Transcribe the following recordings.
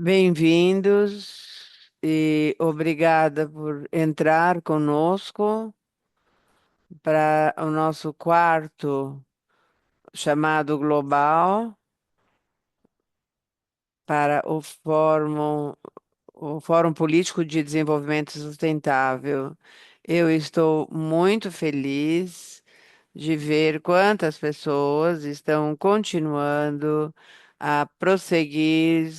Bem-vindos e obrigada por entrar conosco para o nosso quarto chamado Global para o Fórum Político de Desenvolvimento Sustentável. Eu estou muito feliz de ver quantas pessoas estão continuando a prosseguir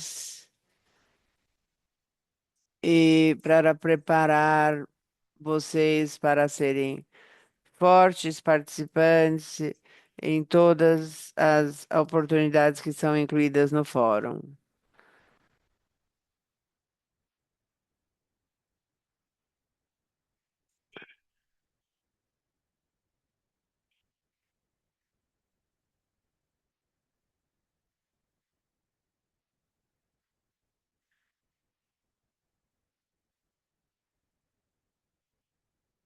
e para preparar vocês para serem fortes participantes em todas as oportunidades que são incluídas no fórum.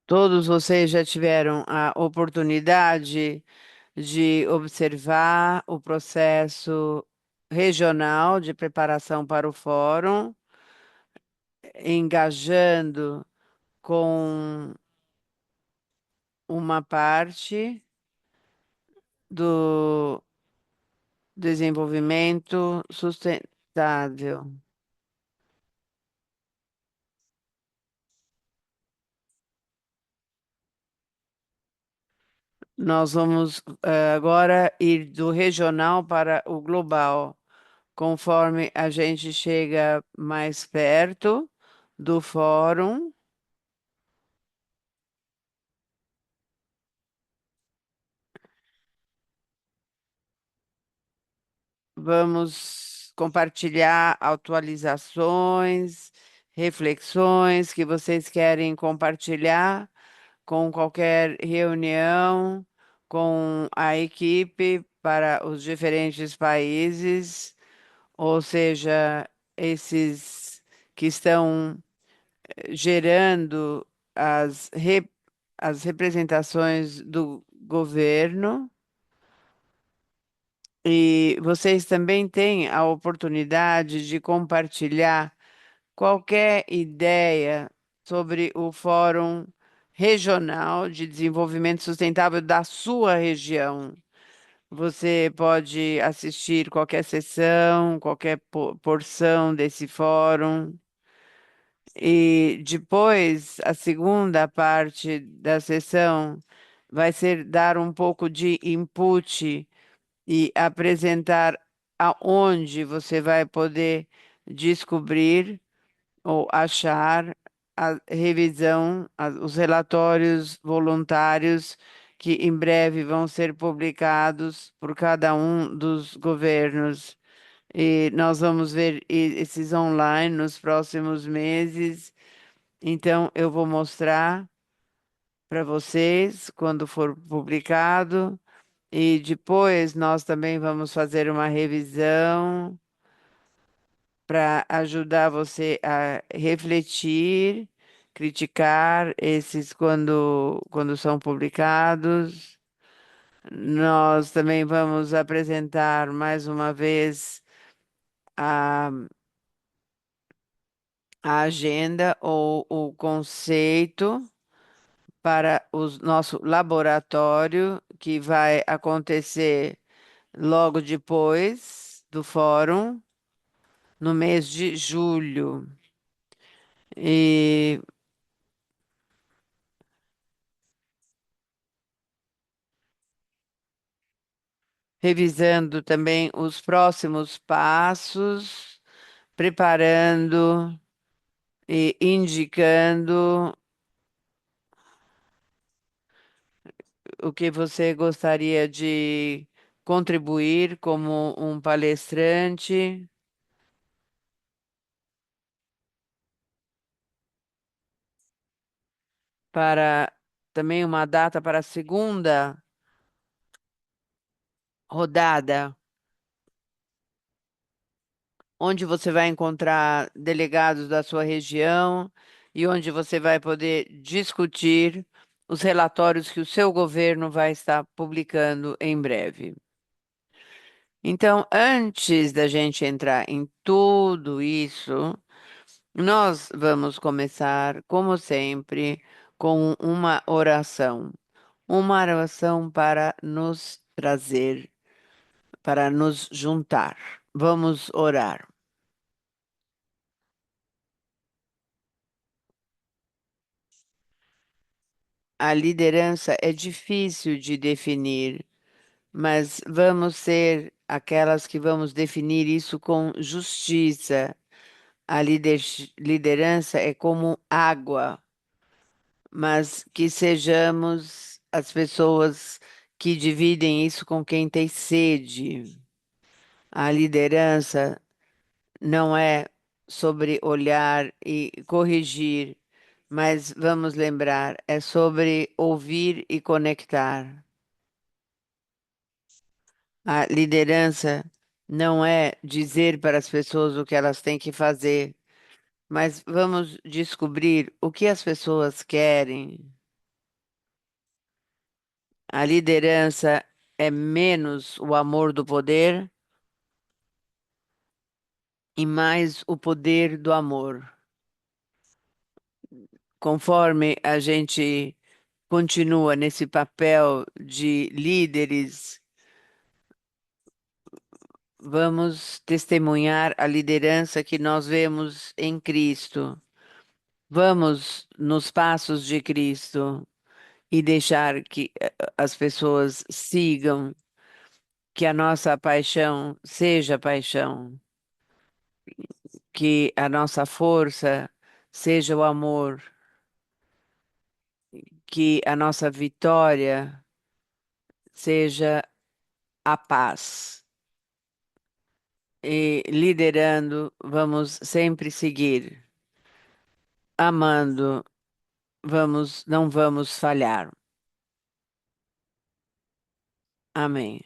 Todos vocês já tiveram a oportunidade de observar o processo regional de preparação para o fórum, engajando com uma parte do desenvolvimento sustentável. Nós vamos agora ir do regional para o global. Conforme a gente chega mais perto do fórum, vamos compartilhar atualizações, reflexões que vocês querem compartilhar com qualquer reunião com a equipe para os diferentes países, ou seja, esses que estão gerando as, as representações do governo. E vocês também têm a oportunidade de compartilhar qualquer ideia sobre o Fórum Regional de Desenvolvimento Sustentável da sua região. Você pode assistir qualquer sessão, qualquer porção desse fórum. E depois, a segunda parte da sessão vai ser dar um pouco de input e apresentar aonde você vai poder descobrir ou achar a revisão, os relatórios voluntários que em breve vão ser publicados por cada um dos governos. E nós vamos ver esses online nos próximos meses. Então, eu vou mostrar para vocês quando for publicado. E depois nós também vamos fazer uma revisão para ajudar você a refletir, criticar esses quando são publicados. Nós também vamos apresentar mais uma vez a, a agenda ou o conceito para o nosso laboratório, que vai acontecer logo depois do fórum, no mês de julho. E revisando também os próximos passos, preparando e indicando o que você gostaria de contribuir como um palestrante para também uma data para a segunda rodada, onde você vai encontrar delegados da sua região e onde você vai poder discutir os relatórios que o seu governo vai estar publicando em breve. Então, antes da gente entrar em tudo isso, nós vamos começar, como sempre, com uma oração. Uma oração para nos trazer, para nos juntar. Vamos orar. A liderança é difícil de definir, mas vamos ser aquelas que vamos definir isso com justiça. A liderança é como água, mas que sejamos as pessoas que dividem isso com quem tem sede. A liderança não é sobre olhar e corrigir, mas vamos lembrar, é sobre ouvir e conectar. A liderança não é dizer para as pessoas o que elas têm que fazer, mas vamos descobrir o que as pessoas querem. A liderança é menos o amor do poder e mais o poder do amor. Conforme a gente continua nesse papel de líderes, vamos testemunhar a liderança que nós vemos em Cristo. Vamos nos passos de Cristo e deixar que as pessoas sigam, que a nossa paixão seja paixão, que a nossa força seja o amor, que a nossa vitória seja a paz. E liderando, vamos sempre seguir. Amando, não vamos falhar. Amém.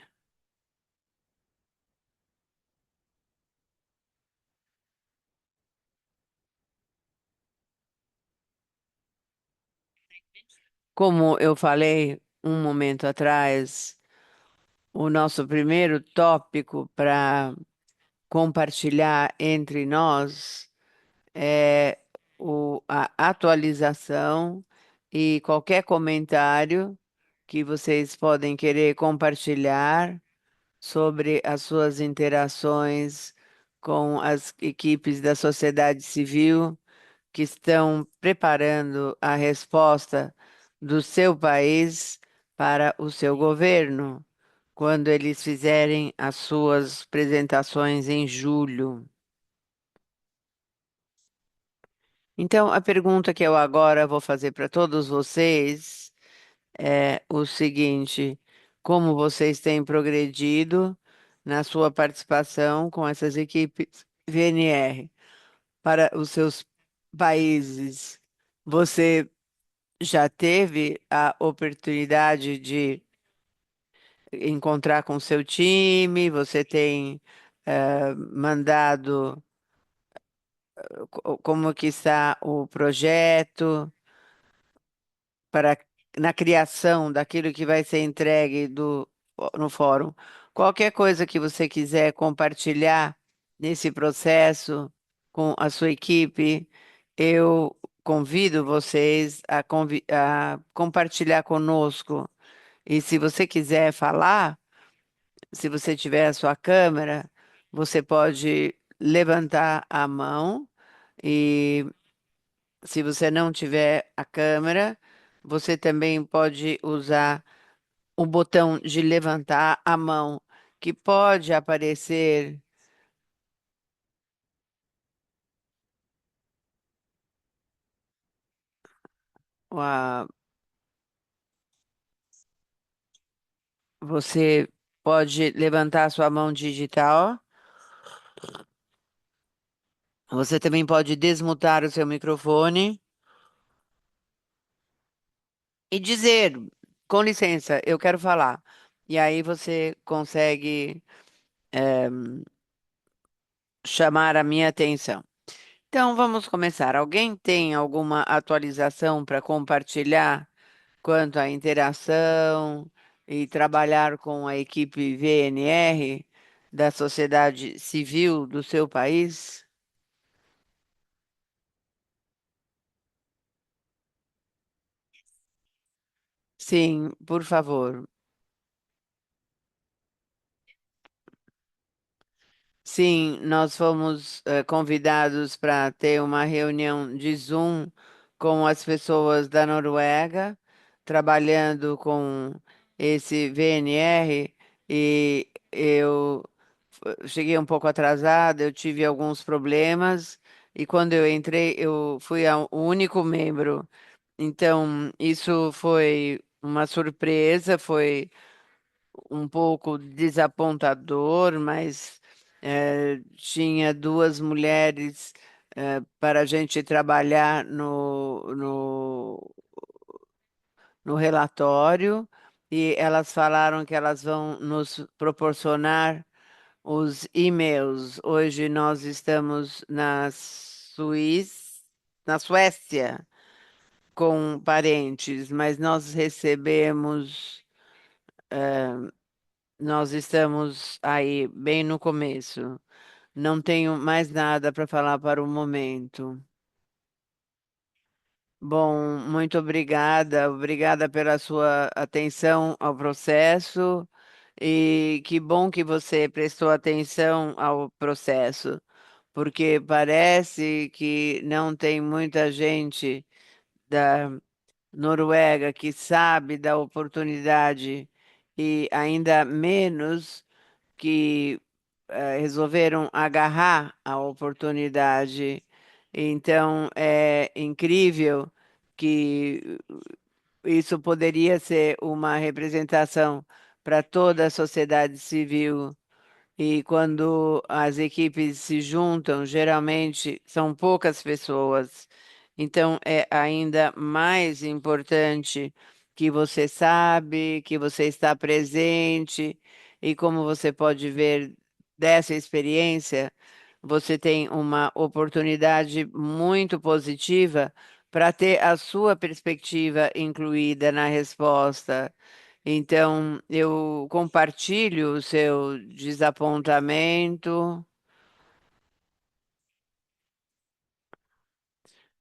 Como eu falei um momento atrás, o nosso primeiro tópico para compartilhar entre nós é a atualização e qualquer comentário que vocês podem querer compartilhar sobre as suas interações com as equipes da sociedade civil que estão preparando a resposta do seu país para o seu governo, quando eles fizerem as suas apresentações em julho. Então, a pergunta que eu agora vou fazer para todos vocês é o seguinte: como vocês têm progredido na sua participação com essas equipes VNR para os seus países? Você já teve a oportunidade de encontrar com seu time? Você tem mandado como que está o projeto para na criação daquilo que vai ser entregue no fórum? Qualquer coisa que você quiser compartilhar nesse processo com a sua equipe, eu convido vocês a compartilhar conosco. E se você quiser falar, se você tiver a sua câmera, você pode levantar a mão e se você não tiver a câmera, você também pode usar o botão de levantar a mão, que pode aparecer. ah, Você pode levantar a sua mão digital. Você também pode desmutar o seu microfone e dizer, com licença, eu quero falar. E aí você consegue chamar a minha atenção. Então vamos começar. Alguém tem alguma atualização para compartilhar quanto à interação e trabalhar com a equipe VNR? da sociedade civil do seu país? Sim, por favor. Sim, nós fomos convidados para ter uma reunião de Zoom com as pessoas da Noruega, trabalhando com esse VNR, e eu cheguei um pouco atrasada, eu tive alguns problemas, e quando eu entrei, eu fui o único membro. Então, isso foi uma surpresa, foi um pouco desapontador, mas tinha duas mulheres para a gente trabalhar no relatório, e elas falaram que elas vão nos proporcionar os e-mails. Hoje nós estamos na Suécia, com parentes, mas nós recebemos. Nós estamos aí bem no começo. Não tenho mais nada para falar para o momento. Bom, muito obrigada. Obrigada pela sua atenção ao processo, e que bom que você prestou atenção ao processo, porque parece que não tem muita gente da Noruega que sabe da oportunidade, e ainda menos que resolveram agarrar a oportunidade. Então, é incrível que isso poderia ser uma representação para toda a sociedade civil, e quando as equipes se juntam, geralmente são poucas pessoas. Então é ainda mais importante que você sabe, que você está presente, e como você pode ver dessa experiência, você tem uma oportunidade muito positiva para ter a sua perspectiva incluída na resposta. Então, eu compartilho o seu desapontamento.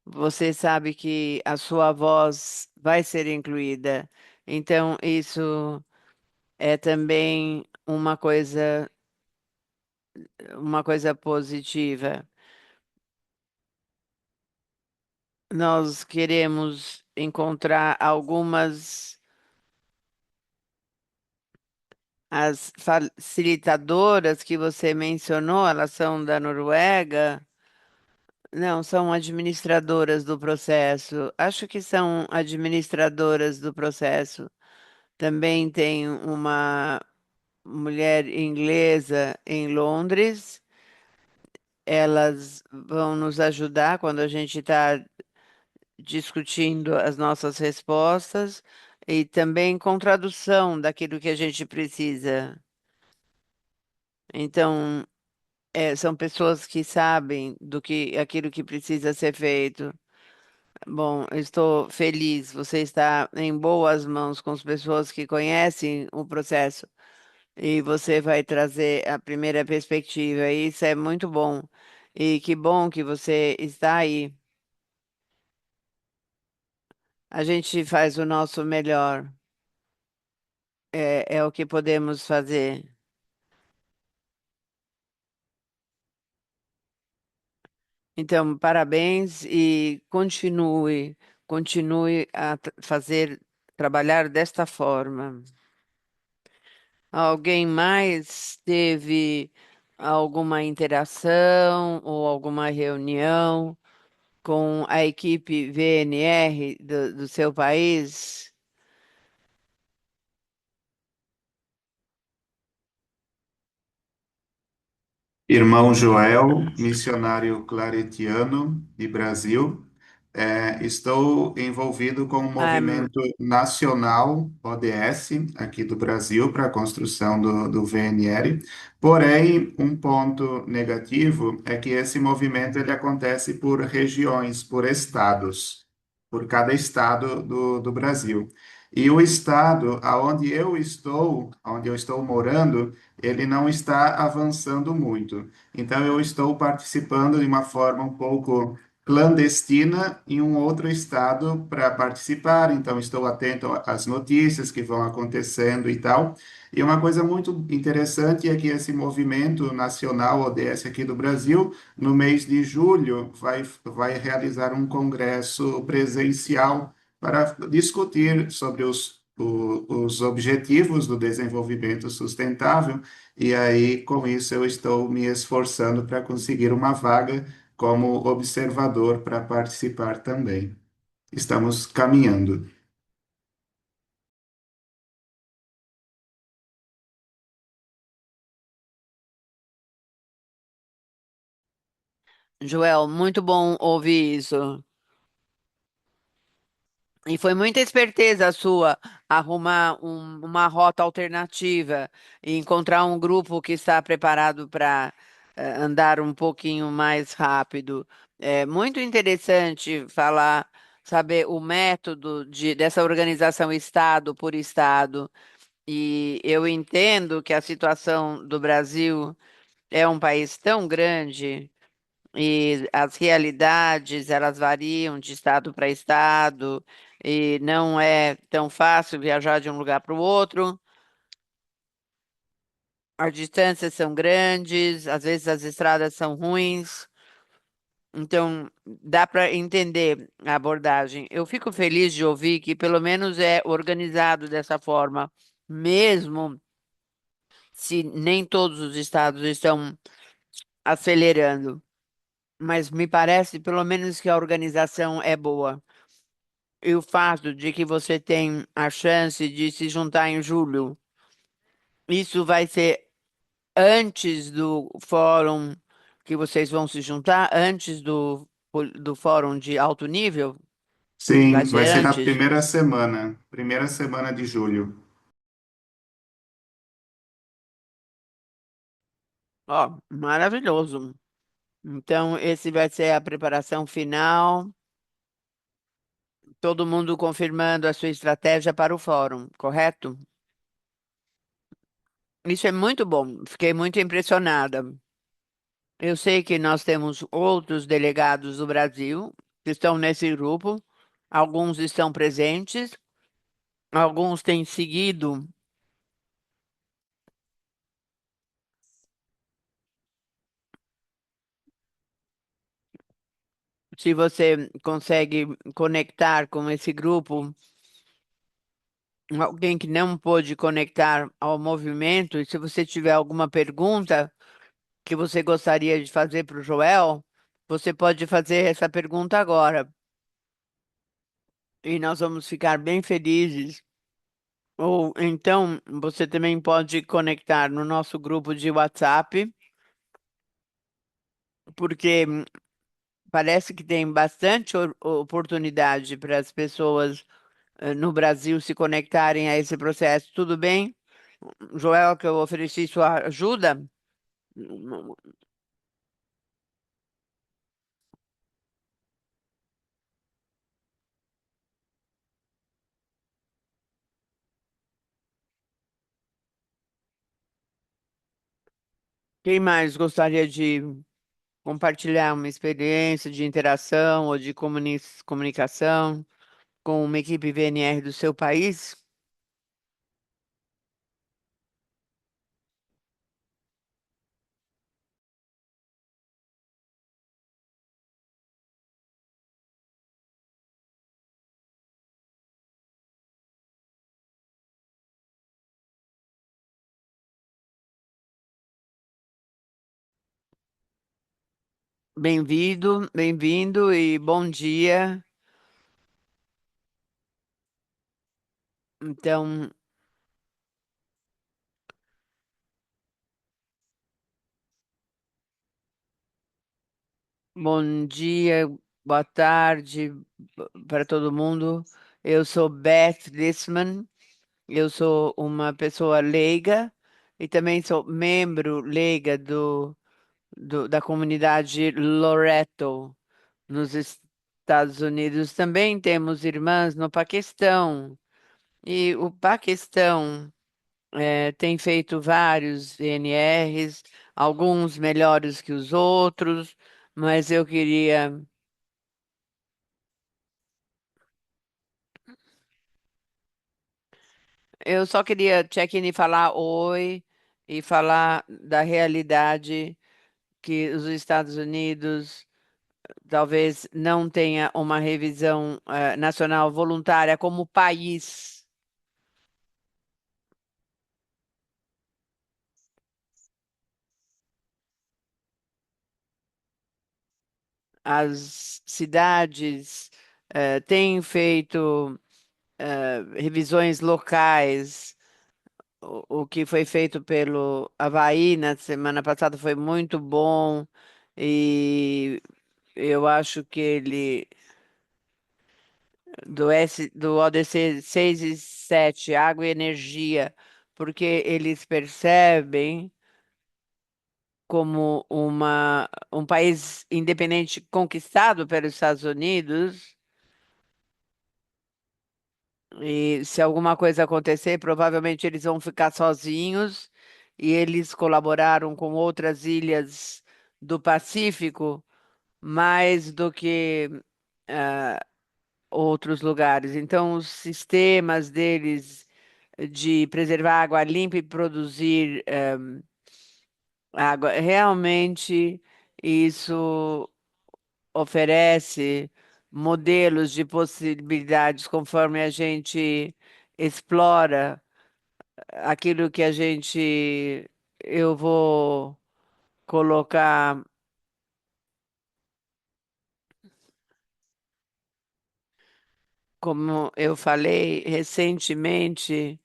Você sabe que a sua voz vai ser incluída. Então, isso é também uma coisa positiva. Nós queremos encontrar algumas. As facilitadoras que você mencionou, elas são da Noruega? Não, são administradoras do processo. Acho que são administradoras do processo. Também tem uma mulher inglesa em Londres. Elas vão nos ajudar quando a gente está discutindo as nossas respostas, e também com tradução daquilo que a gente precisa. Então, são pessoas que sabem do que aquilo que precisa ser feito. Bom, eu estou feliz. Você está em boas mãos com as pessoas que conhecem o processo, e você vai trazer a primeira perspectiva. E isso é muito bom. E que bom que você está aí. A gente faz o nosso melhor. É o que podemos fazer. Então, parabéns, e continue a fazer, trabalhar desta forma. Alguém mais teve alguma interação ou alguma reunião com a equipe VNR do seu país? Irmão Joel, missionário claretiano de Brasil. Estou envolvido com o Ah, movimento nacional ODS aqui do Brasil para a construção do VNR. Porém, um ponto negativo é que esse movimento ele acontece por regiões, por estados, por cada estado do Brasil. E o estado onde eu estou morando, ele não está avançando muito. Então, eu estou participando de uma forma um pouco clandestina em um outro estado para participar. Então, estou atento às notícias que vão acontecendo e tal. E uma coisa muito interessante é que esse movimento nacional ODS aqui do Brasil, no mês de julho, vai realizar um congresso presencial para discutir sobre os objetivos do desenvolvimento sustentável, e aí, com isso, eu estou me esforçando para conseguir uma vaga como observador para participar também. Estamos caminhando. Joel, muito bom ouvir isso. E foi muita esperteza sua arrumar uma rota alternativa e encontrar um grupo que está preparado para andar um pouquinho mais rápido. É muito interessante falar, saber o método dessa organização estado por estado. E eu entendo que a situação do Brasil é um país tão grande e as realidades, elas variam de estado para estado e não é tão fácil viajar de um lugar para o outro. As distâncias são grandes, às vezes as estradas são ruins. Então, dá para entender a abordagem. Eu fico feliz de ouvir que pelo menos é organizado dessa forma, mesmo se nem todos os estados estão acelerando. Mas me parece, pelo menos, que a organização é boa. E o fato de que você tem a chance de se juntar em julho, isso vai ser antes do fórum que vocês vão se juntar, antes do fórum de alto nível? Vai Sim, vai ser ser na antes? primeira semana de julho. Ó, maravilhoso. Então, esse vai ser a preparação final, todo mundo confirmando a sua estratégia para o fórum, correto? Isso é muito bom, fiquei muito impressionada. Eu sei que nós temos outros delegados do Brasil que estão nesse grupo, alguns estão presentes, alguns têm seguido. Se você consegue conectar com esse grupo, alguém que não pôde conectar ao movimento, e se você tiver alguma pergunta que você gostaria de fazer para o Joel, você pode fazer essa pergunta agora. E nós vamos ficar bem felizes. Ou então, você também pode conectar no nosso grupo de WhatsApp, porque parece que tem bastante oportunidade para as pessoas no Brasil se conectarem a esse processo. Tudo bem, Joel, que eu ofereci sua ajuda? Quem mais gostaria de compartilhar uma experiência de interação ou de comunicação com uma equipe VNR do seu país? Bem-vindo, bem-vindo e bom dia. Então, bom dia, boa tarde para todo mundo. Eu sou Beth Lissman, eu sou uma pessoa leiga e também sou membro leiga da comunidade Loreto, nos Estados Unidos. Também temos irmãs no Paquistão E o Paquistão tem feito vários VNRs, alguns melhores que os outros, mas eu só queria check-in e falar oi e falar da realidade que os Estados Unidos talvez não tenha uma revisão nacional voluntária como país. As cidades têm feito revisões locais. O que foi feito pelo Havaí na semana passada foi muito bom e eu acho que ele do ODC 6 e 7, água e energia, porque eles percebem como um país independente conquistado pelos Estados Unidos. E se alguma coisa acontecer, provavelmente eles vão ficar sozinhos. E eles colaboraram com outras ilhas do Pacífico mais do que ah, outros lugares. Então, os sistemas deles de preservar água limpa e produzir água, realmente isso oferece modelos de possibilidades conforme a gente explora aquilo que eu vou colocar, como eu falei recentemente,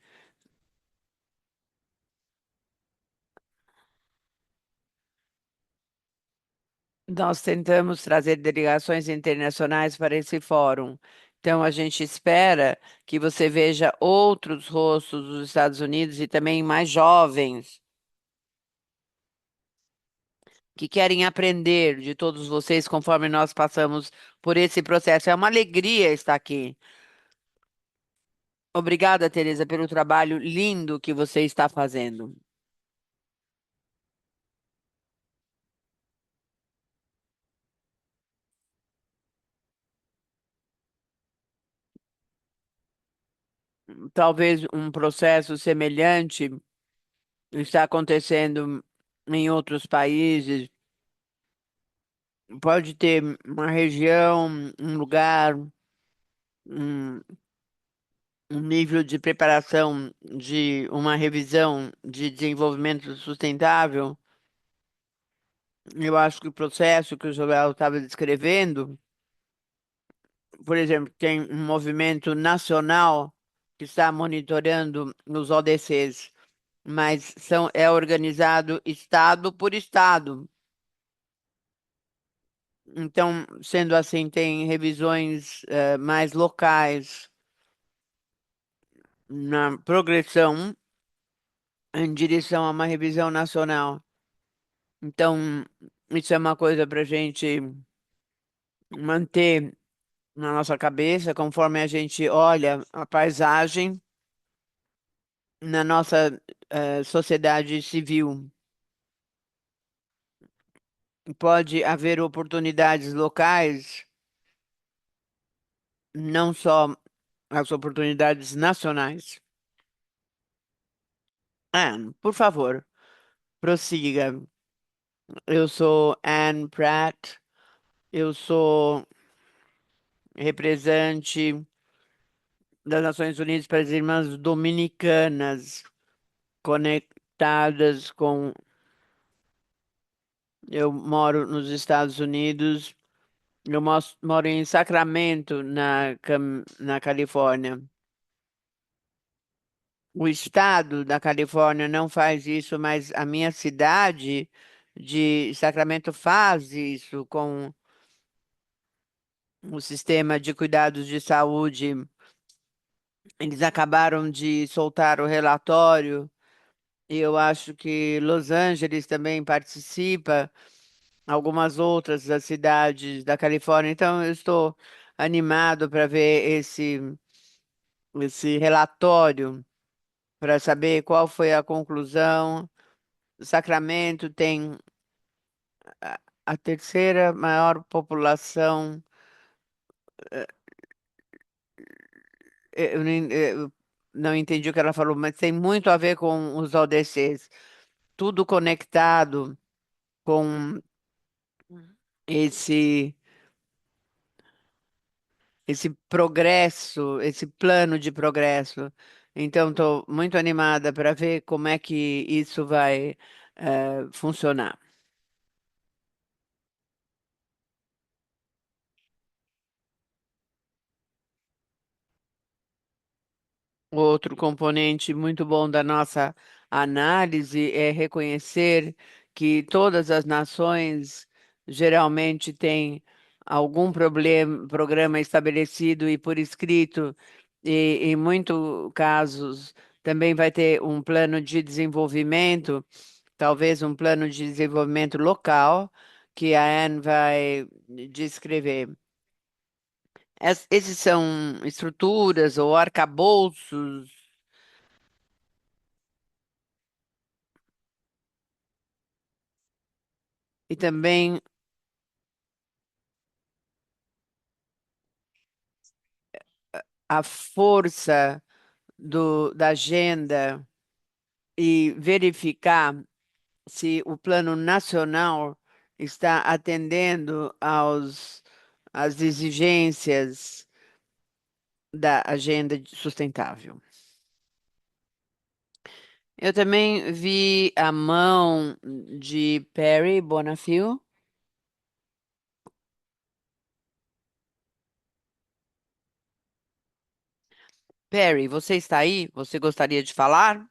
nós tentamos trazer delegações internacionais para esse fórum. Então, a gente espera que você veja outros rostos dos Estados Unidos e também mais jovens que querem aprender de todos vocês conforme nós passamos por esse processo. É uma alegria estar aqui. Obrigada, Teresa, pelo trabalho lindo que você está fazendo. Talvez um processo semelhante está acontecendo em outros países. Pode ter uma região, um lugar, um, um nível de preparação de uma revisão de desenvolvimento sustentável. Eu acho que o processo que o Joel estava descrevendo, por exemplo, tem um movimento nacional que está monitorando os ODCs, mas é organizado estado por estado. Então, sendo assim, tem revisões mais locais na progressão em direção a uma revisão nacional. Então, isso é uma coisa para a gente manter na nossa cabeça conforme a gente olha a paisagem na nossa sociedade civil. Pode haver oportunidades locais, não só as oportunidades nacionais. Por favor, prossiga. Eu sou Anne Pratt, eu sou representante das Nações Unidas para as Irmãs Dominicanas, conectadas com. Eu moro nos Estados Unidos, moro em Sacramento, na Califórnia. O estado da Califórnia não faz isso, mas a minha cidade de Sacramento faz isso com o sistema de cuidados de saúde. Eles acabaram de soltar o relatório e eu acho que Los Angeles também participa, algumas outras das cidades da Califórnia. Então, eu estou animado para ver esse relatório para saber qual foi a conclusão. Sacramento tem a terceira maior população. Eu não entendi o que ela falou, mas tem muito a ver com os ODCs. Tudo conectado com esse esse progresso, esse plano de progresso. Então, estou muito animada para ver como é que isso vai funcionar. Outro componente muito bom da nossa análise é reconhecer que todas as nações geralmente têm algum problema, programa estabelecido e por escrito, e em muitos casos também vai ter um plano de desenvolvimento, talvez um plano de desenvolvimento local, que a Anne vai descrever. Esses são estruturas ou arcabouços e também a força da agenda e verificar se o plano nacional está atendendo às exigências da agenda sustentável. Eu também vi a mão de Perry Bonafil. Perry, você está aí? Você gostaria de falar?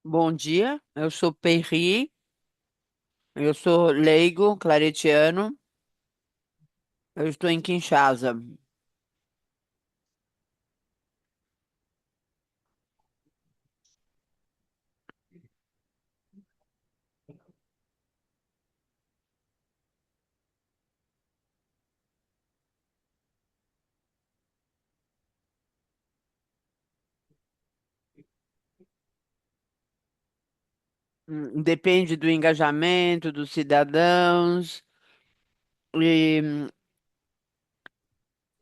Bom dia, eu sou Perry, eu sou leigo, claretiano, eu estou em Kinshasa. Depende do engajamento dos cidadãos e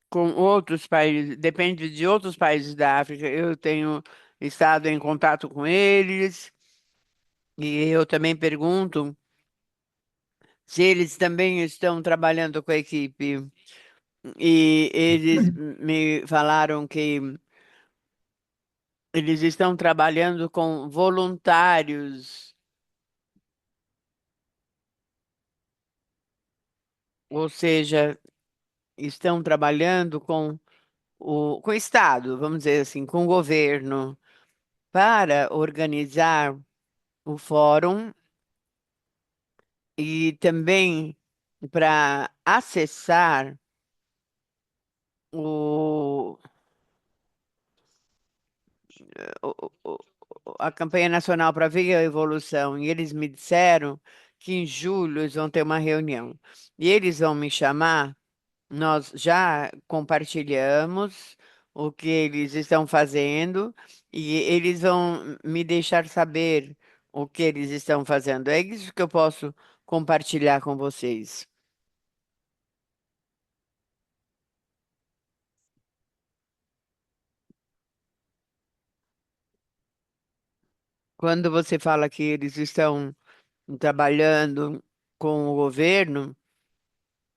com outros países, depende de outros países da África. Eu tenho estado em contato com eles e eu também pergunto se eles também estão trabalhando com a equipe. E eles me falaram que eles estão trabalhando com voluntários, ou seja, estão trabalhando com o Estado, vamos dizer assim, com o governo, para organizar o fórum e também para acessar o, a campanha nacional para ver a evolução. E eles me disseram que em julho eles vão ter uma reunião. E eles vão me chamar. Nós já compartilhamos o que eles estão fazendo e eles vão me deixar saber o que eles estão fazendo. É isso que eu posso compartilhar com vocês. Quando você fala que eles estão trabalhando com o governo,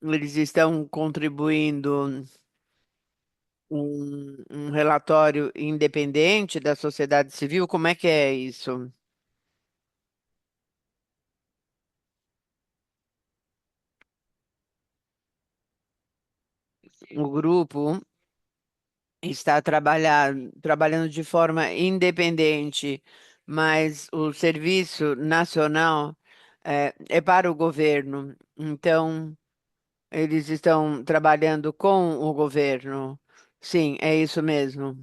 eles estão contribuindo um relatório independente da sociedade civil, como é que é isso? O grupo está trabalhando de forma independente, mas o Serviço Nacional é para o governo. Então, eles estão trabalhando com o governo. Sim, é isso mesmo.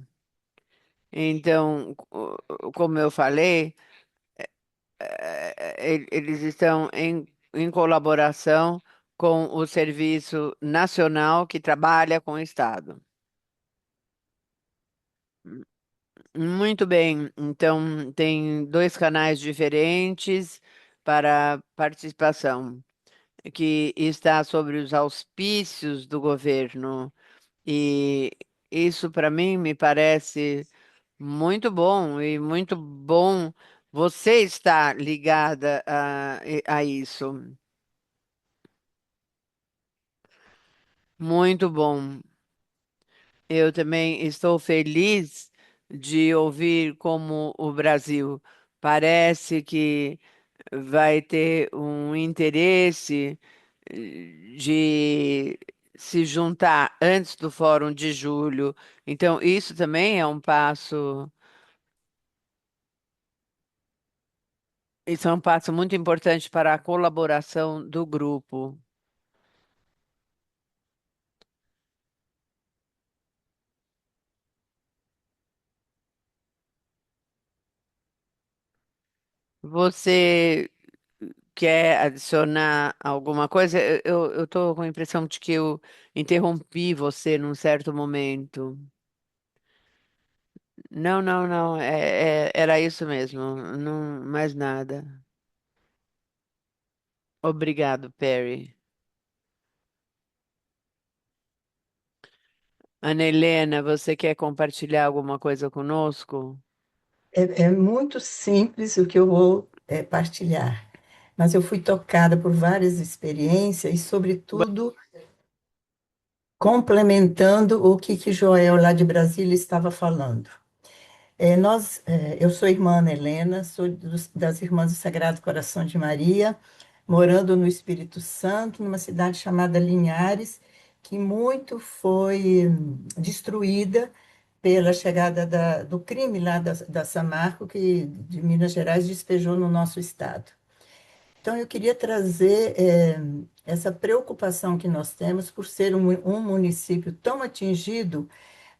Então, como eu falei, eles estão em colaboração com o Serviço Nacional que trabalha com o Estado. Muito bem. Então, tem dois canais diferentes para participação, que está sobre os auspícios do governo. E isso, para mim, me parece muito bom e muito bom você estar ligada a isso. Muito bom. Eu também estou feliz de ouvir como o Brasil parece que vai ter um interesse de se juntar antes do Fórum de Julho. Então, isso também é um passo, isso é um passo muito importante para a colaboração do grupo. Você quer adicionar alguma coisa? Eu estou com a impressão de que eu interrompi você num certo momento. Não, não, não. Era isso mesmo. Não, mais nada. Obrigado, Perry. Ana Helena, você quer compartilhar alguma coisa conosco? É muito simples o que eu vou partilhar, mas eu fui tocada por várias experiências e, sobretudo, complementando o que Joel, lá de Brasília, estava falando. Eu sou irmã Ana Helena, sou das Irmãs do Sagrado Coração de Maria, morando no Espírito Santo, numa cidade chamada Linhares, que muito foi destruída pela chegada do crime lá da Samarco, que de Minas Gerais despejou no nosso estado. Então, eu queria trazer essa preocupação que nós temos por ser um município tão atingido,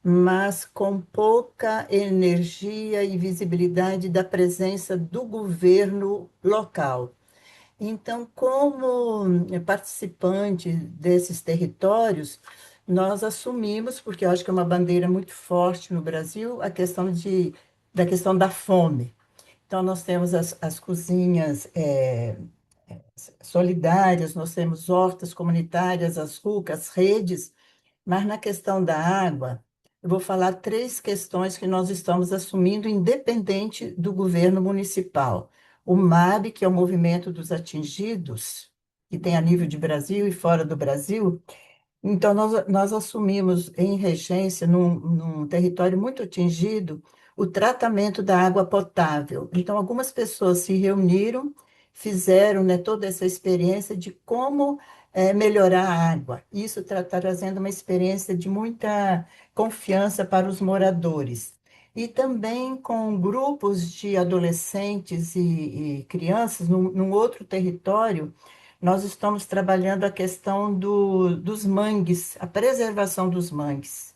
mas com pouca energia e visibilidade da presença do governo local. Então, como participante desses territórios, nós assumimos, porque eu acho que é uma bandeira muito forte no Brasil, da questão da fome. Então, nós temos as cozinhas solidárias, nós temos hortas comunitárias, as RUCs, as redes, mas na questão da água, eu vou falar três questões que nós estamos assumindo, independente do governo municipal. O MAB, que é o Movimento dos Atingidos, que tem a nível de Brasil e fora do Brasil, então, nós assumimos em regência, num território muito atingido, o tratamento da água potável. Então, algumas pessoas se reuniram, fizeram, né, toda essa experiência de como melhorar a água. Isso está trazendo uma experiência de muita confiança para os moradores. E também com grupos de adolescentes e crianças, num outro território, nós estamos trabalhando a questão dos mangues, a preservação dos mangues.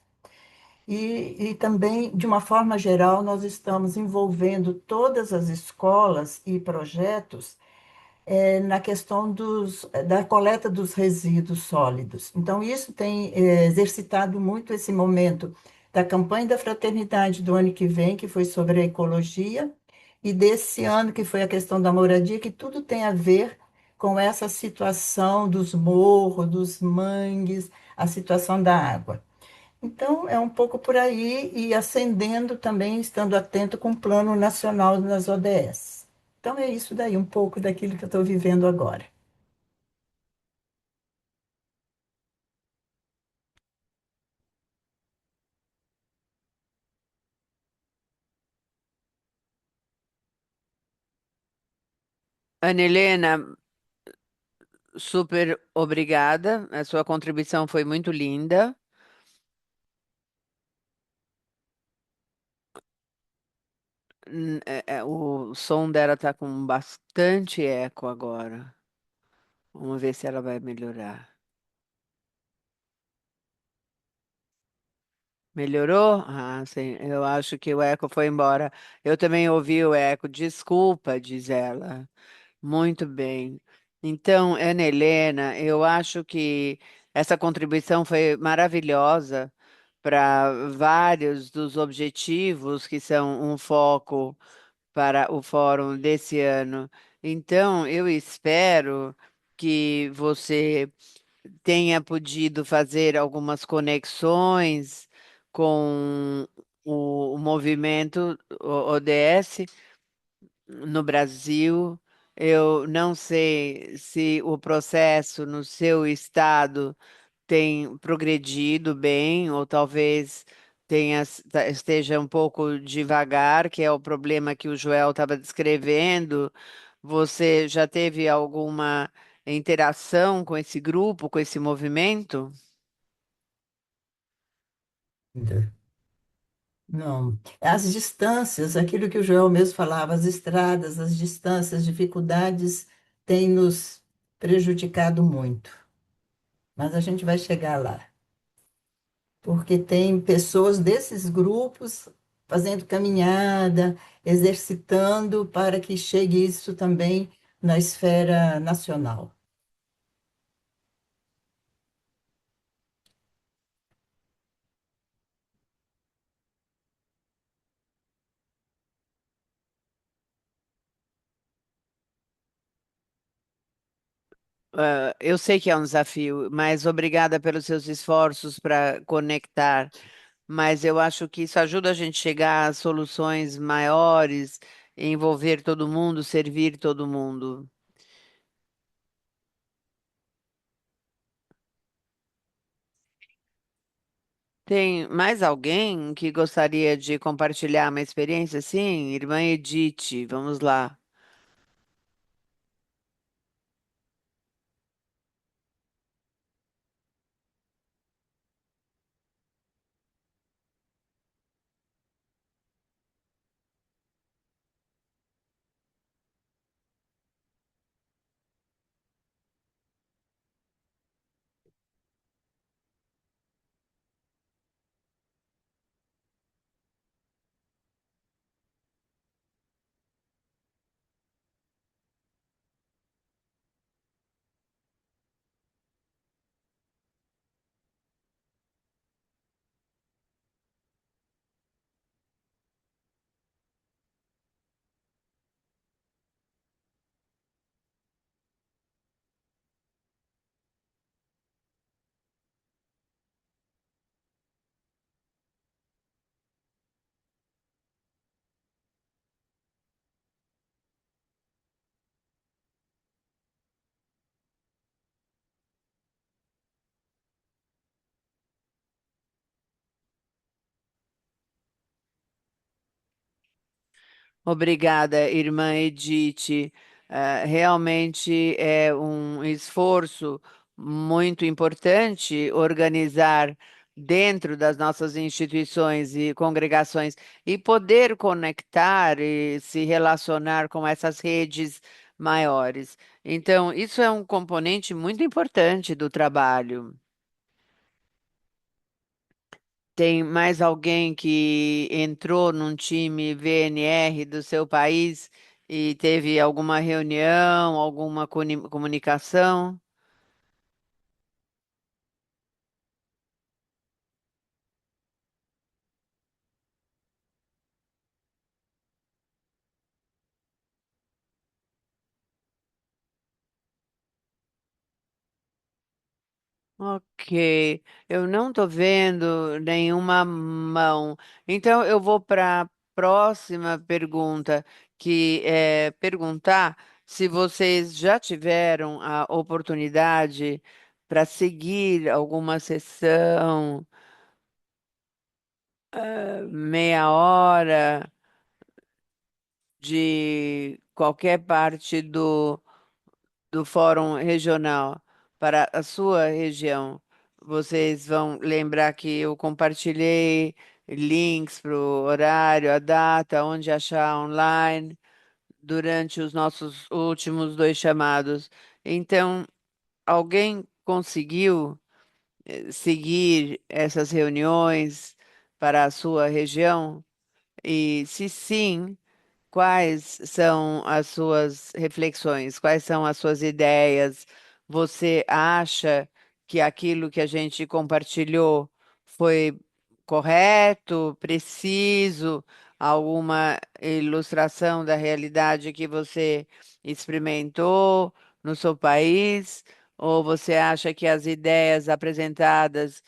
E também, de uma forma geral, nós estamos envolvendo todas as escolas e projetos na questão da coleta dos resíduos sólidos. Então, isso tem exercitado muito esse momento da campanha da fraternidade do ano que vem, que foi sobre a ecologia, e desse ano, que foi a questão da moradia, que tudo tem a ver com essa situação dos morros, dos mangues, a situação da água. Então, é um pouco por aí e ascendendo também, estando atento com o Plano Nacional nas ODS. Então, é isso daí, um pouco daquilo que eu estou vivendo agora. Ana Helena, super obrigada. A sua contribuição foi muito linda. O som dela está com bastante eco agora. Vamos ver se ela vai melhorar. Melhorou? Ah, sim. Eu acho que o eco foi embora. Eu também ouvi o eco. Desculpa, diz ela. Muito bem. Então, Ana Helena, eu acho que essa contribuição foi maravilhosa para vários dos objetivos que são um foco para o fórum desse ano. Então, eu espero que você tenha podido fazer algumas conexões com o movimento ODS no Brasil. Eu não sei se o processo no seu estado tem progredido bem, ou talvez esteja um pouco devagar, que é o problema que o Joel estava descrevendo. Você já teve alguma interação com esse grupo, com esse movimento? Não. As distâncias, aquilo que o Joel mesmo falava, as estradas, as distâncias, as dificuldades têm nos prejudicado muito. Mas a gente vai chegar lá, porque tem pessoas desses grupos fazendo caminhada, exercitando para que chegue isso também na esfera nacional. Eu sei que é um desafio, mas obrigada pelos seus esforços para conectar. Mas eu acho que isso ajuda a gente chegar a soluções maiores, envolver todo mundo, servir todo mundo. Tem mais alguém que gostaria de compartilhar uma experiência assim? Irmã Edith, vamos lá. Obrigada, irmã Edith. Realmente é um esforço muito importante organizar dentro das nossas instituições e congregações e poder conectar e se relacionar com essas redes maiores. Então, isso é um componente muito importante do trabalho. Tem mais alguém que entrou num time VNR do seu país e teve alguma reunião, alguma comunicação? Ok, eu não estou vendo nenhuma mão. Então eu vou para a próxima pergunta, que é perguntar se vocês já tiveram a oportunidade para seguir alguma sessão, meia hora de qualquer parte do Fórum Regional para a sua região. Vocês vão lembrar que eu compartilhei links para o horário, a data, onde achar online, durante os nossos últimos dois chamados. Então, alguém conseguiu seguir essas reuniões para a sua região? E se sim, quais são as suas reflexões? Quais são as suas ideias? Você acha que aquilo que a gente compartilhou foi correto, preciso? Alguma ilustração da realidade que você experimentou no seu país? Ou você acha que as ideias apresentadas,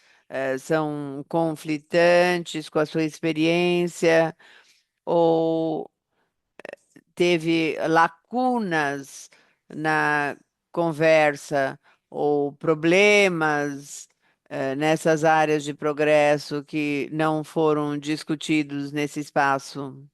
são conflitantes com a sua experiência? Ou teve lacunas na conversa ou problemas nessas áreas de progresso que não foram discutidos nesse espaço?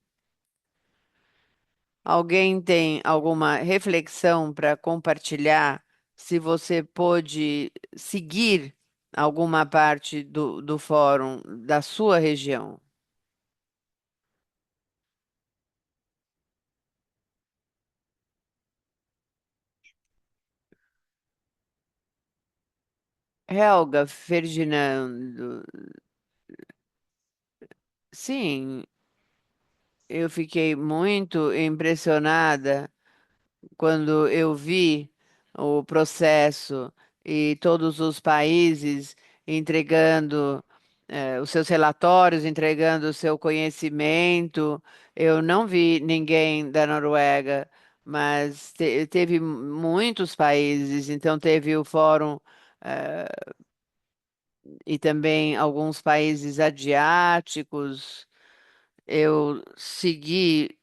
Alguém tem alguma reflexão para compartilhar? Se você pôde seguir alguma parte do fórum da sua região? Helga, Ferdinando, sim, eu fiquei muito impressionada quando eu vi o processo e todos os países entregando os seus relatórios, entregando o seu conhecimento. Eu não vi ninguém da Noruega, mas teve muitos países, então teve o fórum. eh, e também alguns países asiáticos. Eu segui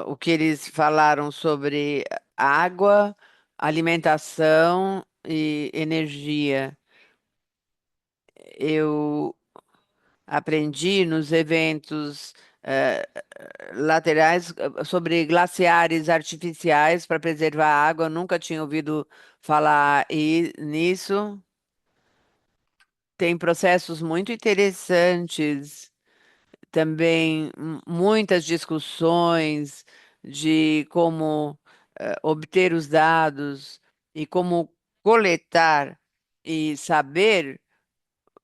o que eles falaram sobre água, alimentação e energia. Eu aprendi nos eventos eh, laterais sobre glaciares artificiais para preservar a água. Eu nunca tinha ouvido falar nisso. Tem processos muito interessantes também, muitas discussões de como obter os dados e como coletar e saber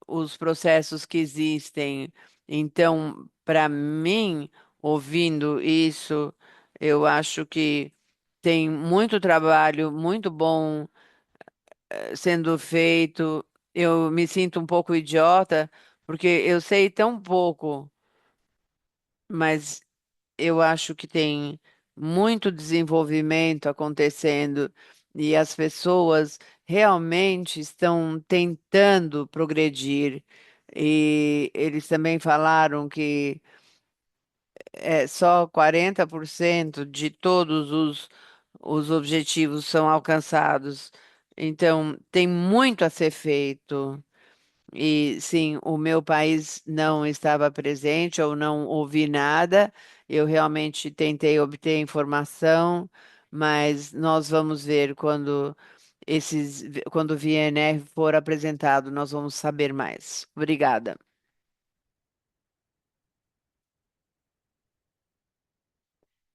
os processos que existem. Então, para mim, ouvindo isso, eu acho que tem muito trabalho, muito bom sendo feito. Eu me sinto um pouco idiota, porque eu sei tão pouco, mas eu acho que tem muito desenvolvimento acontecendo e as pessoas realmente estão tentando progredir. E eles também falaram que só 40% de todos os objetivos são alcançados. Então, tem muito a ser feito. E sim, o meu país não estava presente ou não ouvi nada. Eu realmente tentei obter informação, mas nós vamos ver quando o VNR for apresentado, nós vamos saber mais. Obrigada.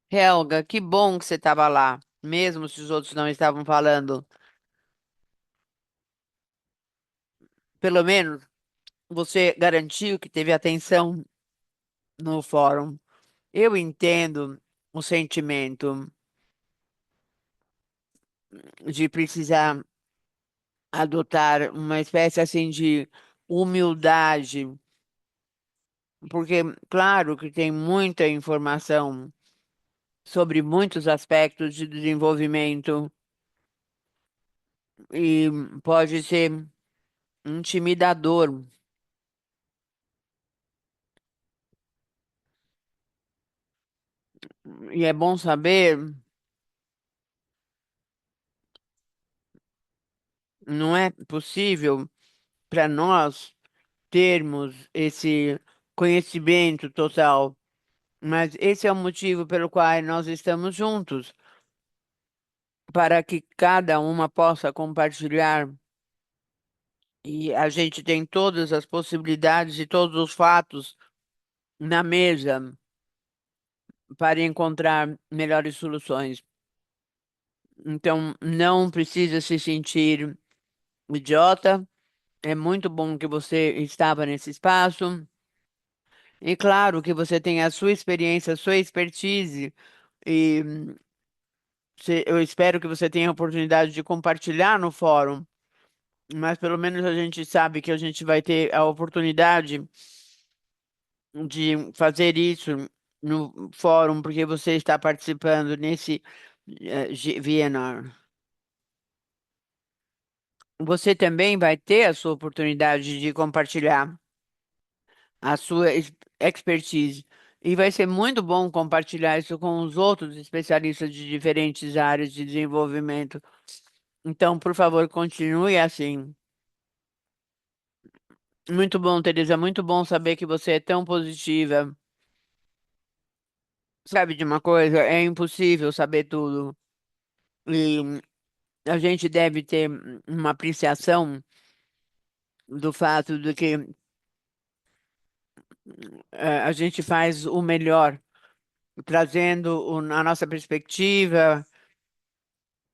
Helga, que bom que você estava lá, mesmo se os outros não estavam falando. Pelo menos você garantiu que teve atenção no fórum. Eu entendo o sentimento de precisar adotar uma espécie assim de humildade, porque, claro, que tem muita informação sobre muitos aspectos de desenvolvimento e pode ser intimidador. E é bom saber, não é possível para nós termos esse conhecimento total, mas esse é o motivo pelo qual nós estamos juntos, para que cada uma possa compartilhar. E a gente tem todas as possibilidades e todos os fatos na mesa para encontrar melhores soluções. Então, não precisa se sentir idiota. É muito bom que você estava nesse espaço E claro que você tem a sua experiência, a sua expertise, e eu espero que você tenha a oportunidade de compartilhar no fórum, mas pelo menos a gente sabe que a gente vai ter a oportunidade de fazer isso no fórum, porque você está participando nesse VNR. Você também vai ter a sua oportunidade de compartilhar a sua expertise. E vai ser muito bom compartilhar isso com os outros especialistas de diferentes áreas de desenvolvimento. Então, por favor, continue assim. Muito bom, Teresa. Muito bom saber que você é tão positiva. Sabe de uma coisa? É impossível saber tudo. E a gente deve ter uma apreciação do fato de que a gente faz o melhor, trazendo a nossa perspectiva,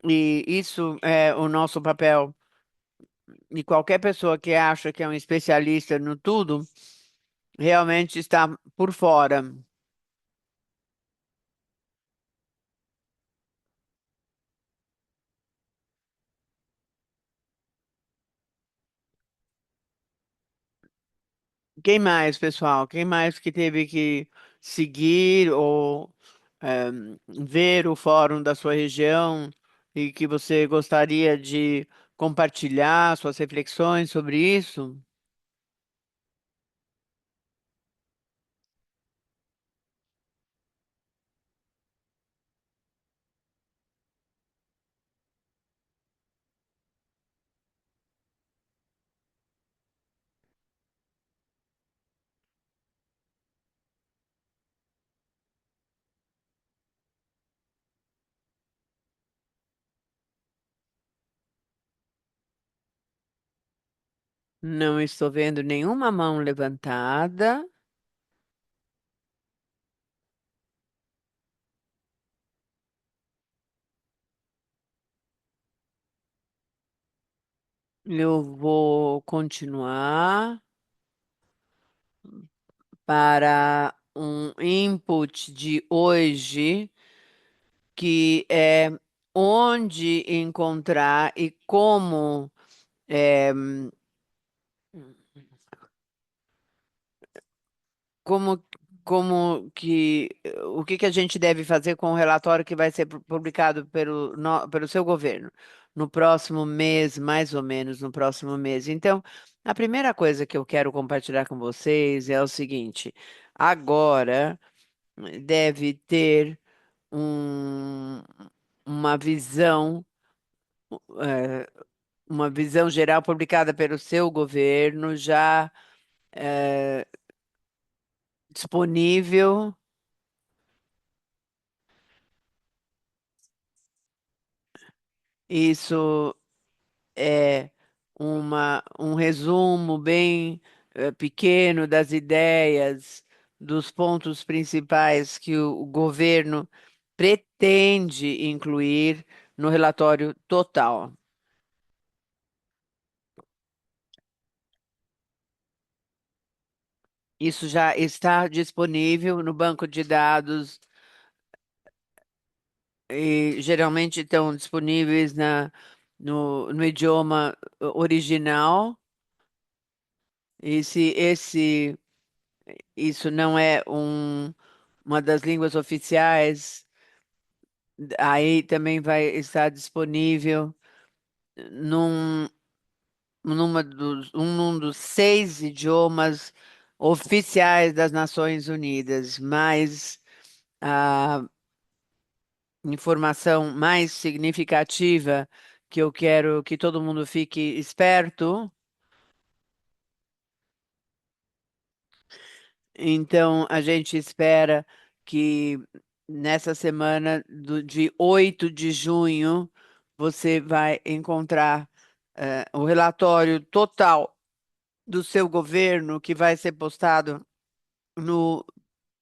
e isso é o nosso papel. E qualquer pessoa que acha que é um especialista no tudo, realmente está por fora. Quem mais, pessoal? Quem mais que teve que seguir ou ver o fórum da sua região e que você gostaria de compartilhar suas reflexões sobre isso? Não estou vendo nenhuma mão levantada. Eu vou continuar para um input de hoje, que é onde encontrar e como, eh, como, o que que a gente deve fazer com o relatório que vai ser publicado pelo seu governo no próximo mês, mais ou menos no próximo mês. Então, a primeira coisa que eu quero compartilhar com vocês é o seguinte: agora deve ter um- uma visão, eh, uma visão geral publicada pelo seu governo já disponível. Isso é um resumo bem pequeno das ideias, dos pontos principais que o governo pretende incluir no relatório total. Isso já está disponível no banco de dados e geralmente estão disponíveis no idioma original. E se isso não é uma das línguas oficiais, aí também vai estar disponível num, num dos 6 idiomas oficiais das Nações Unidas, mas a informação mais significativa que eu quero que todo mundo fique esperto. Então, a gente espera que nessa semana de 8 de junho você vai encontrar o relatório total do seu governo, que vai ser postado no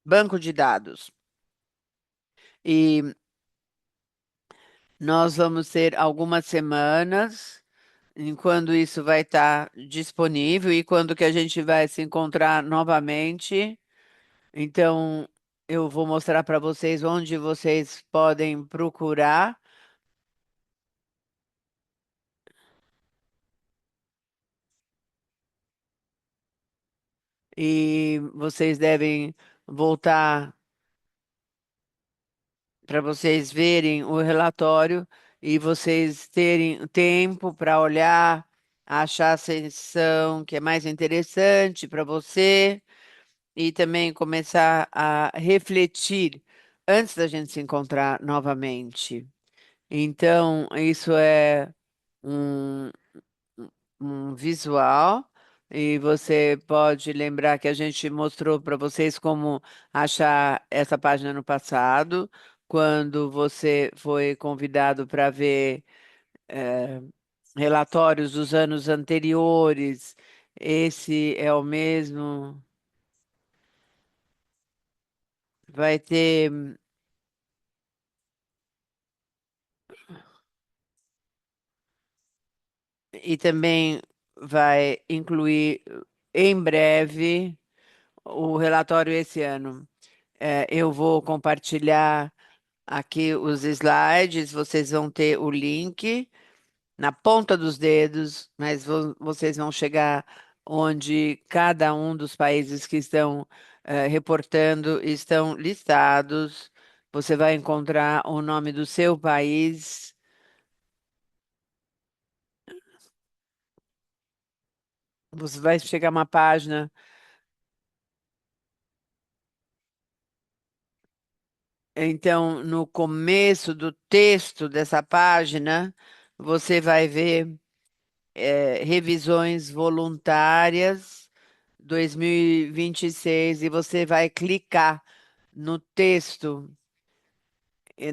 banco de dados. E nós vamos ter algumas semanas em quando isso vai estar disponível e quando que a gente vai se encontrar novamente. Então, eu vou mostrar para vocês onde vocês podem procurar e vocês devem voltar para vocês verem o relatório e vocês terem tempo para olhar, achar a seção que é mais interessante para você e também começar a refletir antes da gente se encontrar novamente. Então, isso é um, um visual. E você pode lembrar que a gente mostrou para vocês como achar essa página no passado, quando você foi convidado para ver eh, relatórios dos anos anteriores. Esse é o mesmo. Vai ter e também vai incluir em breve o relatório esse ano. Eu vou compartilhar aqui os slides, vocês vão ter o link na ponta dos dedos, mas vocês vão chegar onde cada um dos países que estão reportando estão listados. Você vai encontrar o nome do seu país. Você vai chegar a uma página. Então, no começo do texto dessa página, você vai ver revisões voluntárias 2026 e você vai clicar no texto,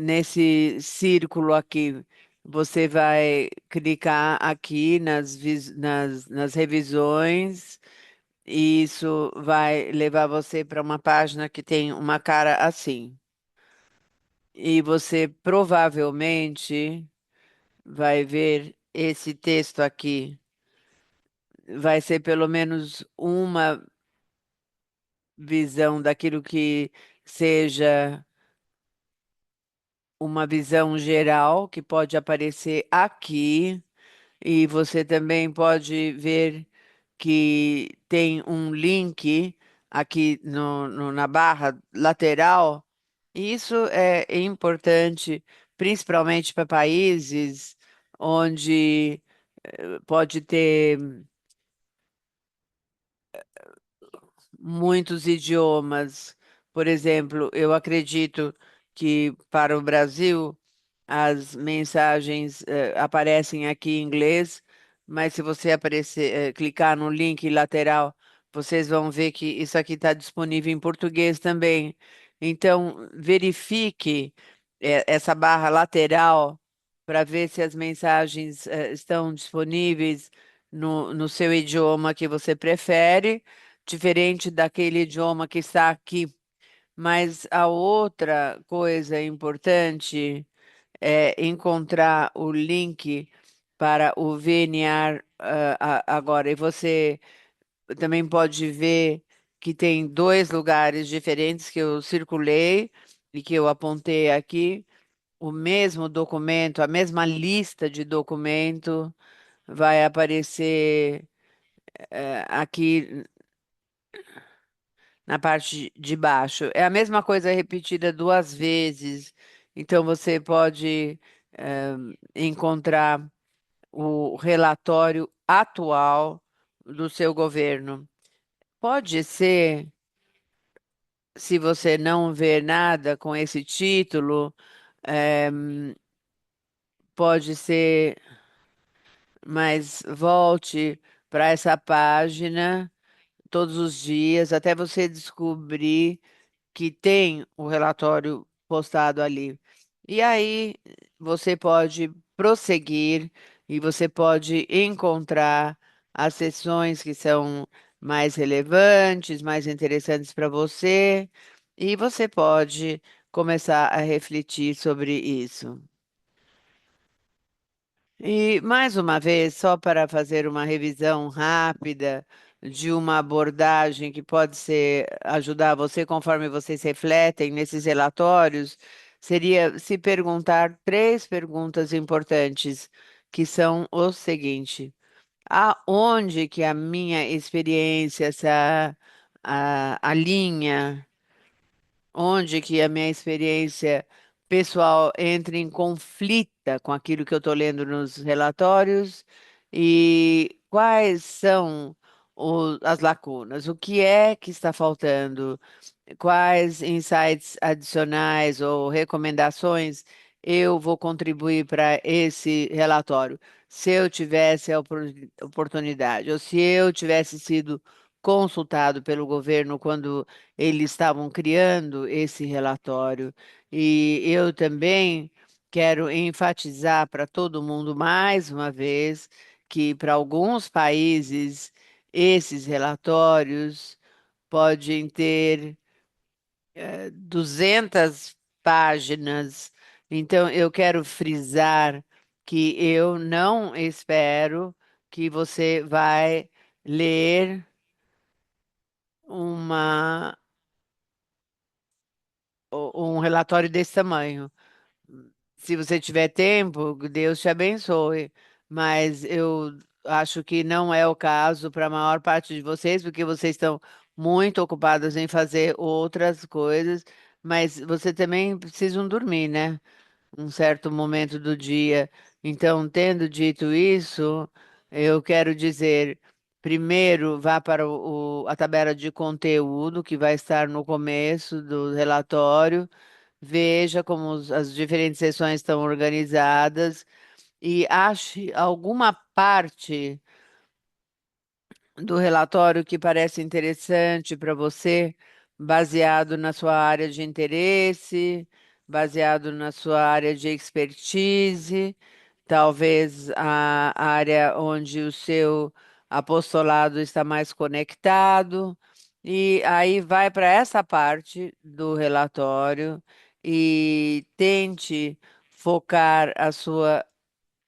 nesse círculo aqui. Você vai clicar aqui nas revisões e isso vai levar você para uma página que tem uma cara assim. E você provavelmente vai ver esse texto aqui. Vai ser pelo menos uma visão daquilo que seja uma visão geral que pode aparecer aqui. E você também pode ver que tem um link aqui na barra lateral. E isso é importante, principalmente para países onde pode ter muitos idiomas. Por exemplo, eu acredito que para o Brasil as mensagens aparecem aqui em inglês, mas se você clicar no link lateral, vocês vão ver que isso aqui está disponível em português também. Então, verifique essa barra lateral para ver se as mensagens estão disponíveis no seu idioma que você prefere diferente daquele idioma que está aqui. Mas a outra coisa importante é encontrar o link para o VNR agora. E você também pode ver que tem dois lugares diferentes que eu circulei e que eu apontei aqui. O mesmo documento, a mesma lista de documento vai aparecer aqui na parte de baixo. É a mesma coisa repetida duas vezes. Então você pode encontrar o relatório atual do seu governo. Pode ser, se você não ver nada com esse título, eh, pode ser, mas volte para essa página todos os dias até você descobrir que tem o relatório postado ali. E aí você pode prosseguir e você pode encontrar as sessões que são mais relevantes, mais interessantes para você, e você pode começar a refletir sobre isso. E mais uma vez, só para fazer uma revisão rápida de uma abordagem que pode ser ajudar você conforme vocês refletem nesses relatórios, seria se perguntar três perguntas importantes, que são o seguinte: aonde que a minha experiência alinha, onde que a minha experiência pessoal entra em conflito com aquilo que eu estou lendo nos relatórios e quais são as lacunas, o que é que está faltando, quais insights adicionais ou recomendações eu vou contribuir para esse relatório. Se eu tivesse a oportunidade, ou se eu tivesse sido consultado pelo governo quando eles estavam criando esse relatório. E eu também quero enfatizar para todo mundo mais uma vez que para alguns países esses relatórios podem ter 200 páginas. Então, eu quero frisar que eu não espero que você vai ler uma, um relatório desse tamanho. Se você tiver tempo, Deus te abençoe. Mas eu acho que não é o caso para a maior parte de vocês, porque vocês estão muito ocupados em fazer outras coisas. Mas você também precisam dormir, né? Um certo momento do dia. Então, tendo dito isso, eu quero dizer, primeiro, vá para a tabela de conteúdo que vai estar no começo do relatório, veja como as diferentes sessões estão organizadas e ache alguma parte do relatório que parece interessante para você, baseado na sua área de interesse, baseado na sua área de expertise, talvez a área onde o seu apostolado está mais conectado. E aí vai para essa parte do relatório e tente focar a sua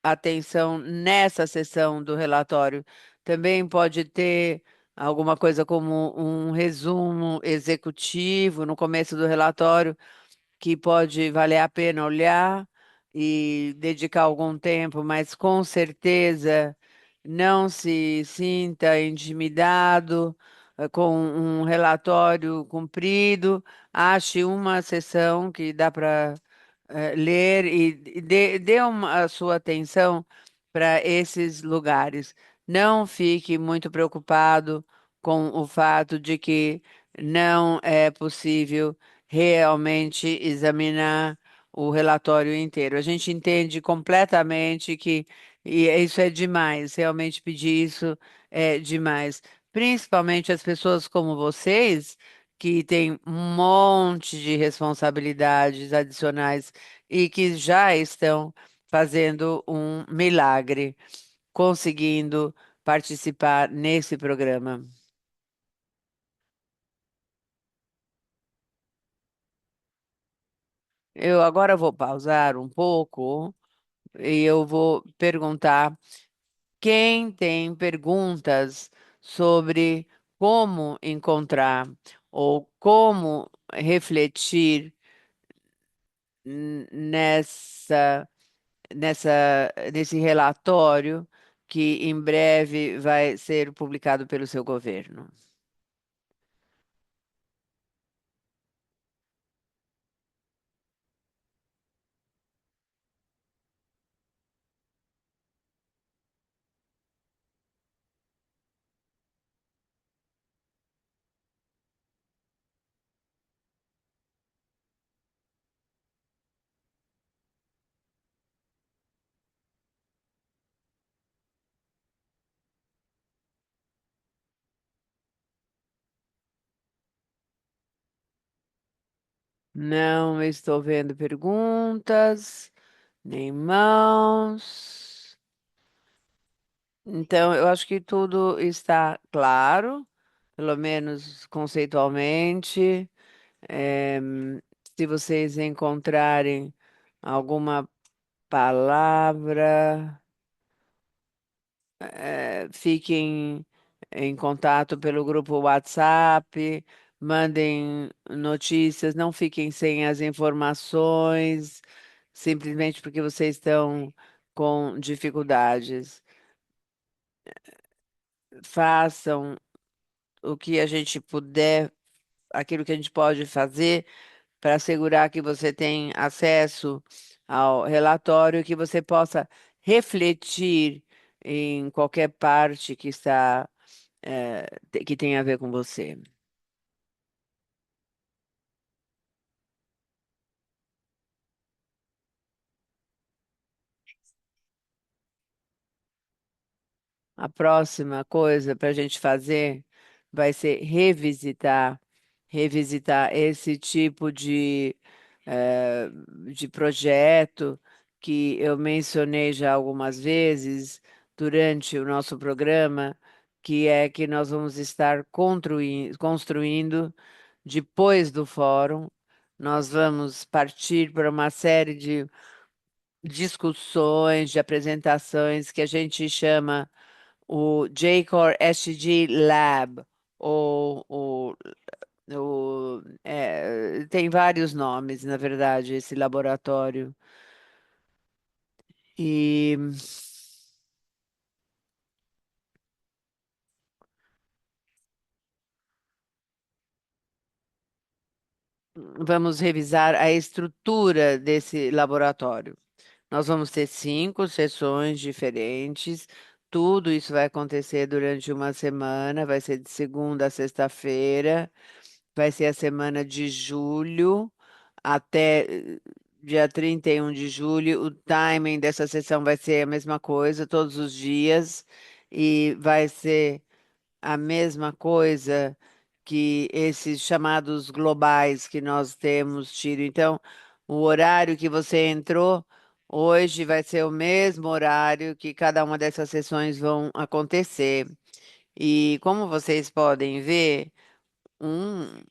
atenção nessa seção do relatório. Também pode ter alguma coisa como um resumo executivo no começo do relatório, que pode valer a pena olhar e dedicar algum tempo, mas com certeza não se sinta intimidado com um relatório comprido. Ache uma sessão que dá para ler e dê a sua atenção para esses lugares. Não fique muito preocupado com o fato de que não é possível realmente examinar o relatório inteiro. A gente entende completamente que isso é demais, realmente pedir isso é demais. Principalmente as pessoas como vocês, que têm um monte de responsabilidades adicionais e que já estão fazendo um milagre, conseguindo participar nesse programa. Eu agora vou pausar um pouco e eu vou perguntar quem tem perguntas sobre como encontrar ou como refletir nessa, nesse relatório que em breve vai ser publicado pelo seu governo. Não estou vendo perguntas, nem mãos. Então, eu acho que tudo está claro, pelo menos conceitualmente. Se vocês encontrarem alguma palavra, fiquem em contato pelo grupo WhatsApp, mandem notícias, não fiquem sem as informações, simplesmente porque vocês estão com dificuldades. Façam o que a gente puder, aquilo que a gente pode fazer para assegurar que você tem acesso ao relatório, que você possa refletir em qualquer parte que está, que tem a ver com você. A próxima coisa para a gente fazer vai ser revisitar esse tipo eh, de projeto que eu mencionei já algumas vezes durante o nosso programa, que é que nós vamos estar construindo depois do fórum. Nós vamos partir para uma série de discussões, de apresentações que a gente chama o J-Core SG Lab, ou tem vários nomes, na verdade, esse laboratório. E vamos revisar a estrutura desse laboratório. Nós vamos ter 5 sessões diferentes. Tudo isso vai acontecer durante uma semana, vai ser de segunda a sexta-feira. Vai ser a semana de julho até dia 31 de julho. O timing dessa sessão vai ser a mesma coisa, todos os dias, e vai ser a mesma coisa que esses chamados globais que nós temos tido. Então, o horário que você entrou hoje vai ser o mesmo horário que cada uma dessas sessões vão acontecer. E como vocês podem ver, um,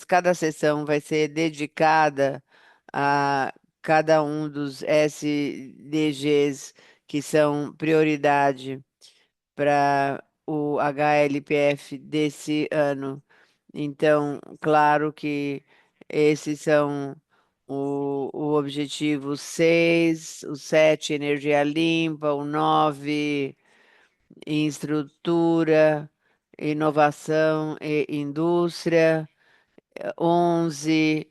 cada sessão vai ser dedicada a cada um dos SDGs que são prioridade para o HLPF desse ano. Então, claro que esses são o objetivo 6, o 7, energia limpa, o 9, estrutura, inovação e indústria, 11,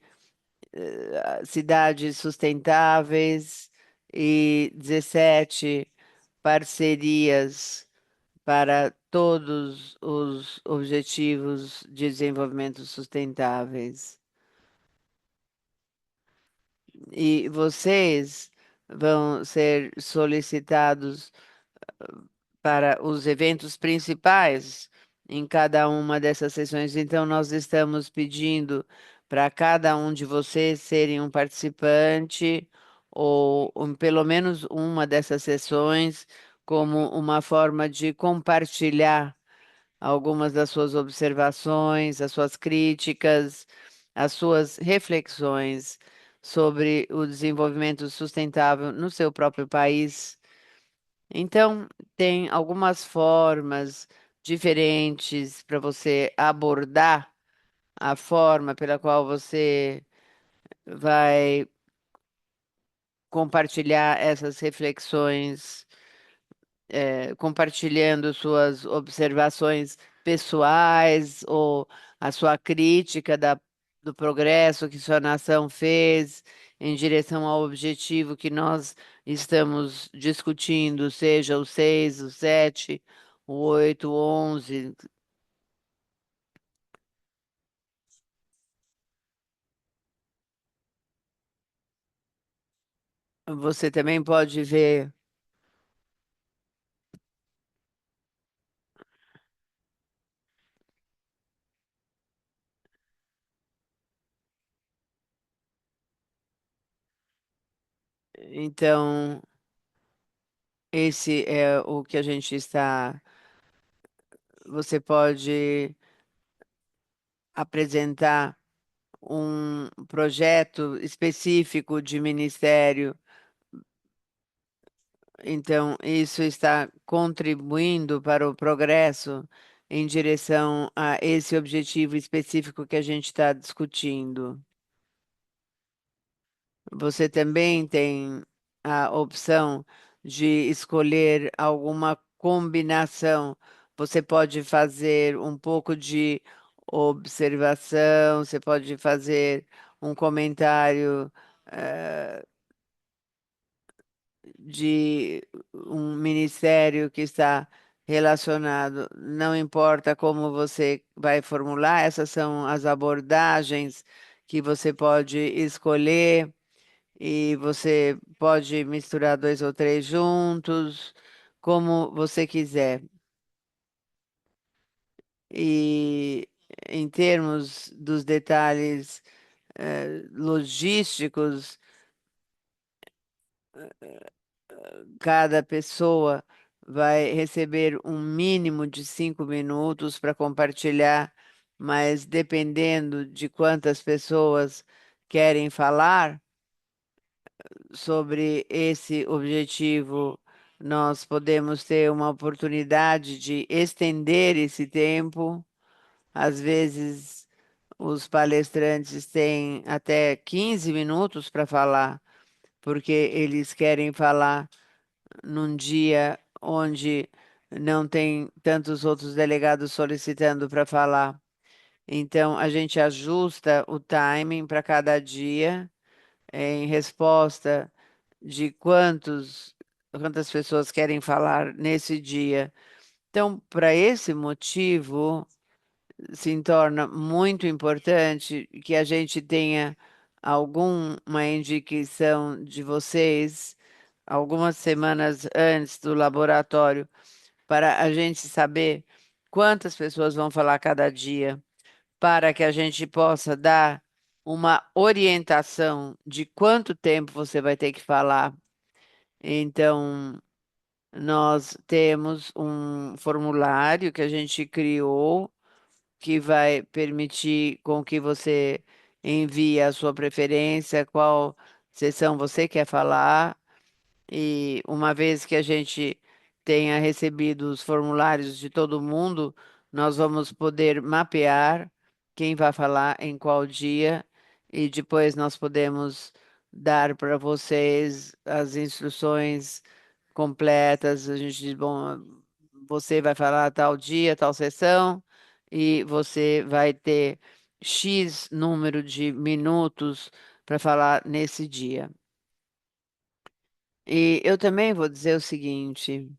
cidades sustentáveis e 17, parcerias para todos os objetivos de desenvolvimento sustentáveis. E vocês vão ser solicitados para os eventos principais em cada uma dessas sessões. Então, nós estamos pedindo para cada um de vocês serem um participante ou pelo menos uma dessas sessões, como uma forma de compartilhar algumas das suas observações, as suas críticas, as suas reflexões sobre o desenvolvimento sustentável no seu próprio país. Então, tem algumas formas diferentes para você abordar a forma pela qual você vai compartilhar essas reflexões, compartilhando suas observações pessoais ou a sua crítica do progresso que sua nação fez em direção ao objetivo que nós estamos discutindo, seja o 6, o 7, o 8, o 11. Você também pode ver. Então, esse é o que a gente está. Você pode apresentar um projeto específico de ministério Então, isso está contribuindo para o progresso em direção a esse objetivo específico que a gente está discutindo. Você também tem a opção de escolher alguma combinação. Você pode fazer um pouco de observação, você pode fazer um comentário, de um ministério que está relacionado. Não importa como você vai formular, essas são as abordagens que você pode escolher. E você pode misturar dois ou três juntos, como você quiser. E em termos dos detalhes logísticos, cada pessoa vai receber um mínimo de 5 minutos para compartilhar, mas dependendo de quantas pessoas querem falar sobre esse objetivo, nós podemos ter uma oportunidade de estender esse tempo. Às vezes, os palestrantes têm até 15 minutos para falar, porque eles querem falar num dia onde não tem tantos outros delegados solicitando para falar. Então, a gente ajusta o timing para cada dia em resposta de quantas pessoas querem falar nesse dia. Então, para esse motivo, se torna muito importante que a gente tenha alguma indicação de vocês algumas semanas antes do laboratório para a gente saber quantas pessoas vão falar cada dia, para que a gente possa dar uma orientação de quanto tempo você vai ter que falar. Então, nós temos um formulário que a gente criou que vai permitir com que você envie a sua preferência, qual sessão você quer falar. E uma vez que a gente tenha recebido os formulários de todo mundo, nós vamos poder mapear quem vai falar em qual dia e depois nós podemos dar para vocês as instruções completas. A gente diz, bom, você vai falar tal dia, tal sessão e você vai ter X número de minutos para falar nesse dia. E eu também vou dizer o seguinte: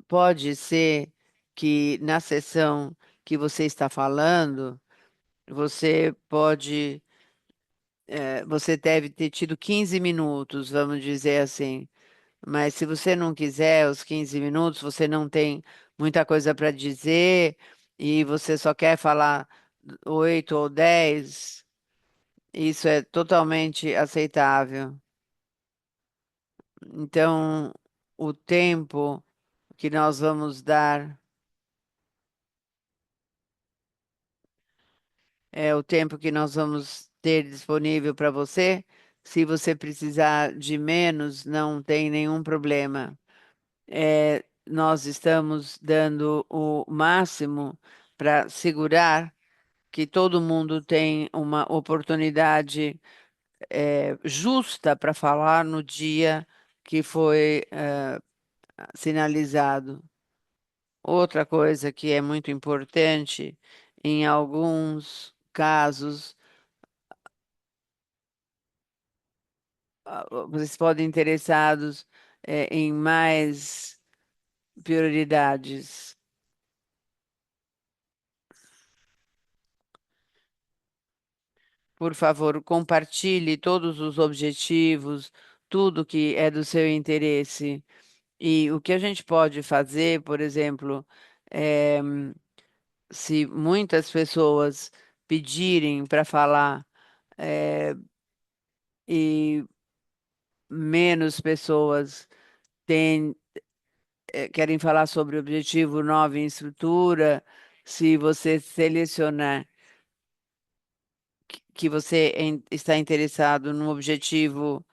pode ser que na sessão que você está falando, você pode, você deve ter tido 15 minutos, vamos dizer assim. Mas se você não quiser os 15 minutos, você não tem muita coisa para dizer e você só quer falar 8 ou 10, isso é totalmente aceitável. Então, o tempo que nós vamos dar é o tempo que nós vamos ter disponível para você. Se você precisar de menos, não tem nenhum problema. Nós estamos dando o máximo para segurar que todo mundo tem uma oportunidade, justa para falar no dia que foi, sinalizado. Outra coisa que é muito importante, em alguns casos, vocês podem interessados, em mais prioridades. Por favor, compartilhe todos os objetivos, tudo que é do seu interesse. E o que a gente pode fazer, por exemplo, é, se muitas pessoas pedirem para falar, é, e menos pessoas têm querem falar sobre o objetivo 9 em estrutura, se você selecionar que você está interessado no objetivo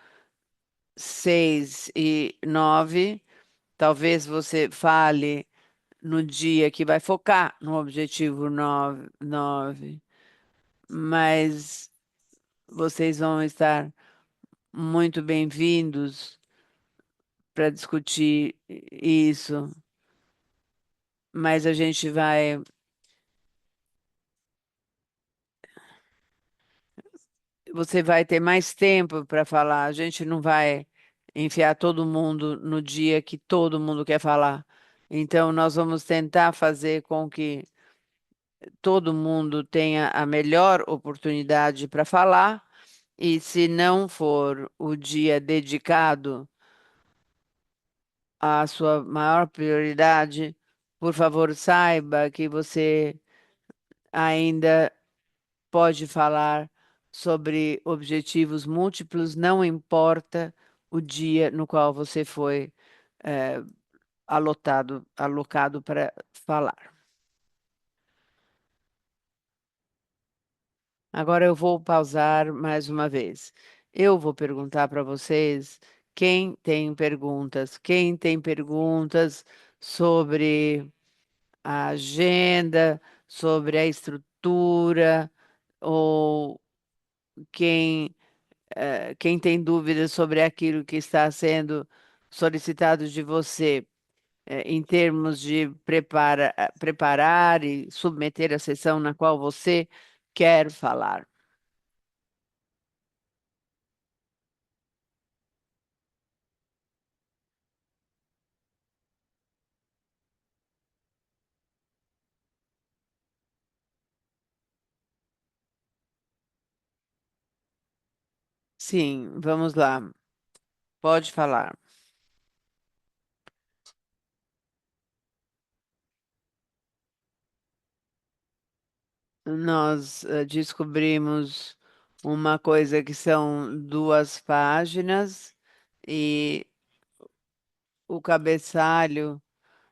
6 e 9. Talvez você fale no dia que vai focar no objetivo 9, mas vocês vão estar muito bem-vindos para discutir isso. Mas a gente vai, você vai ter mais tempo para falar. A gente não vai enfiar todo mundo no dia que todo mundo quer falar. Então, nós vamos tentar fazer com que todo mundo tenha a melhor oportunidade para falar. E se não for o dia dedicado à sua maior prioridade, por favor, saiba que você ainda pode falar sobre objetivos múltiplos, não importa o dia no qual você foi, eh, alocado para falar. Agora eu vou pausar mais uma vez. Eu vou perguntar para vocês quem tem perguntas sobre a agenda, sobre a estrutura, ou quem, quem tem dúvidas sobre aquilo que está sendo solicitado de você, em termos de preparar e submeter a sessão na qual você quer falar. Sim, vamos lá. Pode falar. Nós descobrimos uma coisa que são 2 páginas e o cabeçalho,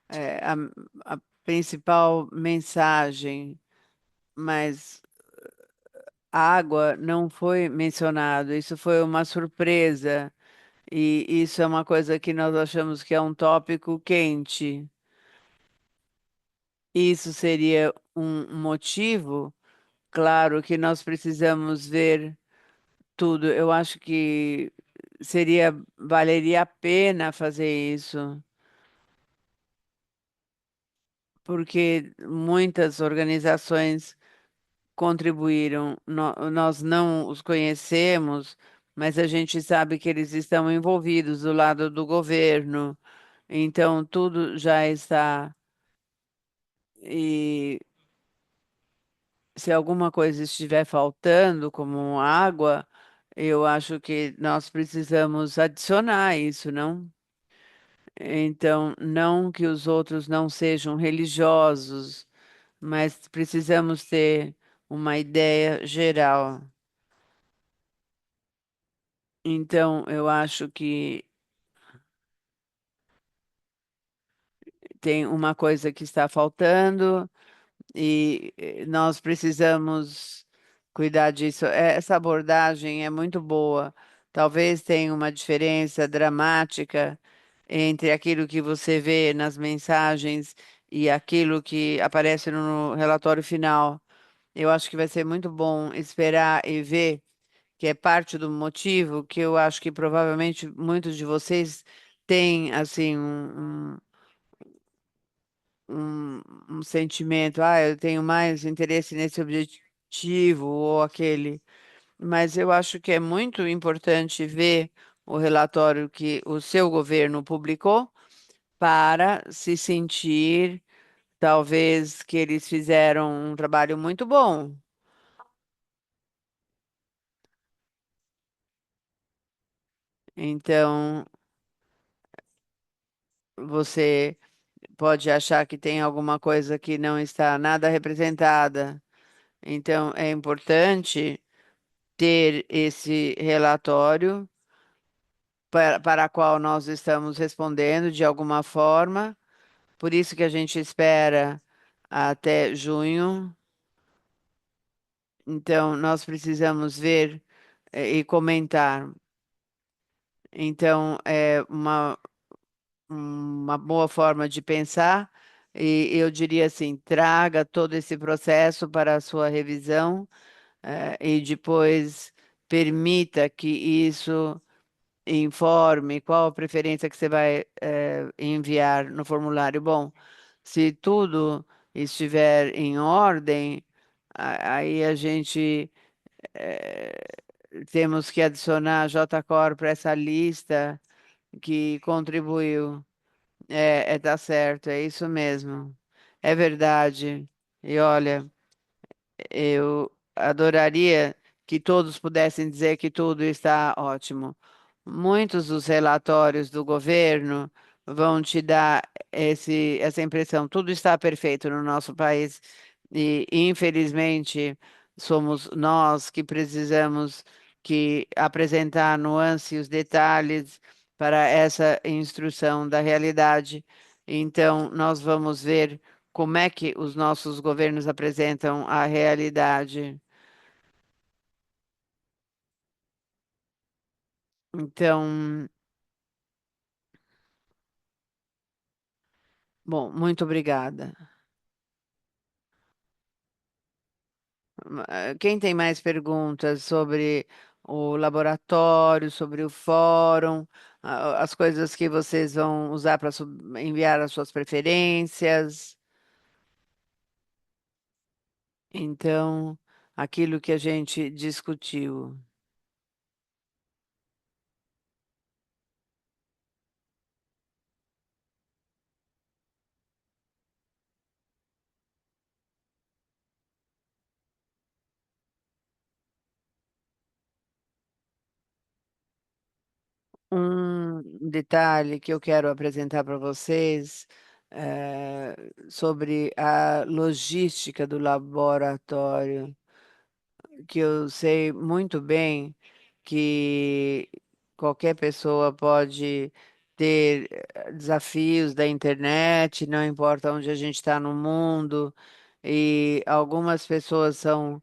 é, a, a principal mensagem, mas água não foi mencionado. Isso foi uma surpresa e isso é uma coisa que nós achamos que é um tópico quente. Isso seria um motivo. Claro que nós precisamos ver tudo. Eu acho que valeria a pena fazer isso, porque muitas organizações contribuíram. Nós não os conhecemos, mas a gente sabe que eles estão envolvidos do lado do governo. Então, tudo já está. E se alguma coisa estiver faltando, como água, eu acho que nós precisamos adicionar isso, não? Então, não que os outros não sejam religiosos, mas precisamos ter uma ideia geral. Então, eu acho que tem uma coisa que está faltando e nós precisamos cuidar disso. Essa abordagem é muito boa. Talvez tenha uma diferença dramática entre aquilo que você vê nas mensagens e aquilo que aparece no relatório final. Eu acho que vai ser muito bom esperar e ver, que é parte do motivo que eu acho que provavelmente muitos de vocês têm assim um, um sentimento, eu tenho mais interesse nesse objetivo ou aquele. Mas eu acho que é muito importante ver o relatório que o seu governo publicou para se sentir, talvez, que eles fizeram um trabalho muito bom. Então, você pode achar que tem alguma coisa que não está nada representada. Então, é importante ter esse relatório para a qual nós estamos respondendo de alguma forma. Por isso que a gente espera até junho. Então, nós precisamos ver e comentar. Então, é uma boa forma de pensar, e eu diria assim: traga todo esse processo para a sua revisão, e depois permita que isso informe qual a preferência que você vai, enviar no formulário. Bom, se tudo estiver em ordem, aí a gente, eh, temos que adicionar a JCor para essa lista que contribuiu. Tá certo, é isso mesmo. É verdade. E olha, eu adoraria que todos pudessem dizer que tudo está ótimo. Muitos dos relatórios do governo vão te dar essa impressão. Tudo está perfeito no nosso país e, infelizmente, somos nós que precisamos que apresentar nuances e os detalhes para essa instrução da realidade. Então, nós vamos ver como é que os nossos governos apresentam a realidade. Então, bom, muito obrigada. Quem tem mais perguntas sobre o laboratório, sobre o fórum, as coisas que vocês vão usar para enviar as suas preferências? Então, aquilo que a gente discutiu. Um detalhe que eu quero apresentar para vocês, sobre a logística do laboratório, que eu sei muito bem que qualquer pessoa pode ter, desafios da internet, não importa onde a gente está no mundo, e algumas pessoas são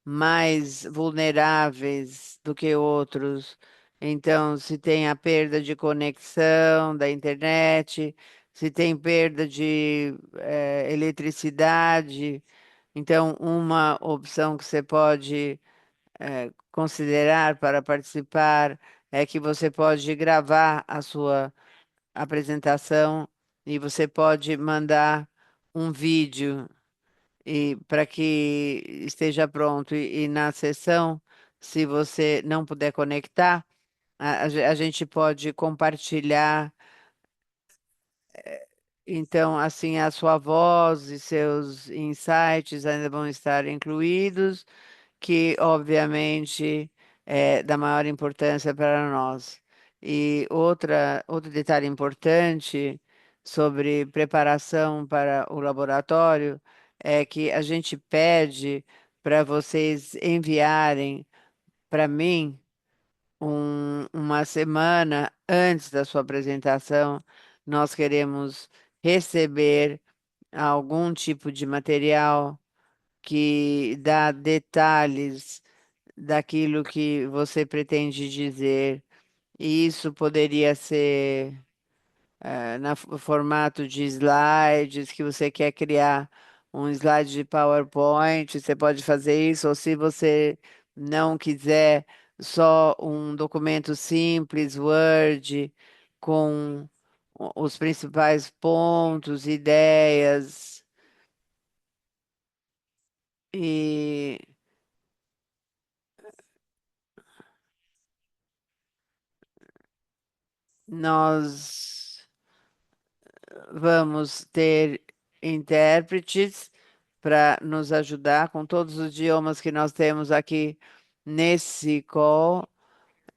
mais vulneráveis do que outros. Então, se tem a perda de conexão da internet, se tem perda de, eletricidade, então uma opção que você pode, considerar para participar é que você pode gravar a sua apresentação e você pode mandar um vídeo e para que esteja pronto. E na sessão, se você não puder conectar, a gente pode compartilhar. Então, assim, a sua voz e seus insights ainda vão estar incluídos, que obviamente é da maior importância para nós. E outro detalhe importante sobre preparação para o laboratório é que a gente pede para vocês enviarem para mim, uma semana antes da sua apresentação. Nós queremos receber algum tipo de material que dá detalhes daquilo que você pretende dizer. E isso poderia ser, no formato de slides, que você quer criar um slide de PowerPoint, você pode fazer isso, ou se você não quiser, só um documento simples, Word, com os principais pontos, ideias, e nós vamos ter intérpretes para nos ajudar com todos os idiomas que nós temos aqui nesse call.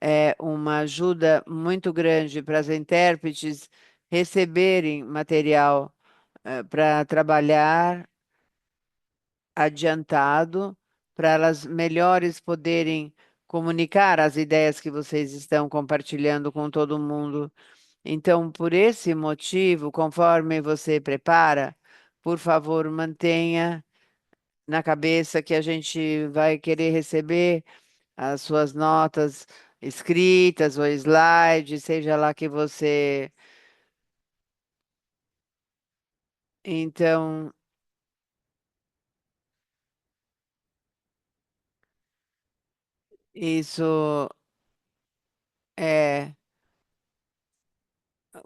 É uma ajuda muito grande para as intérpretes receberem material, para trabalhar adiantado, para elas melhores poderem comunicar as ideias que vocês estão compartilhando com todo mundo. Então, por esse motivo, conforme você prepara, por favor, mantenha na cabeça que a gente vai querer receber as suas notas escritas ou slides, seja lá que você. Então, isso é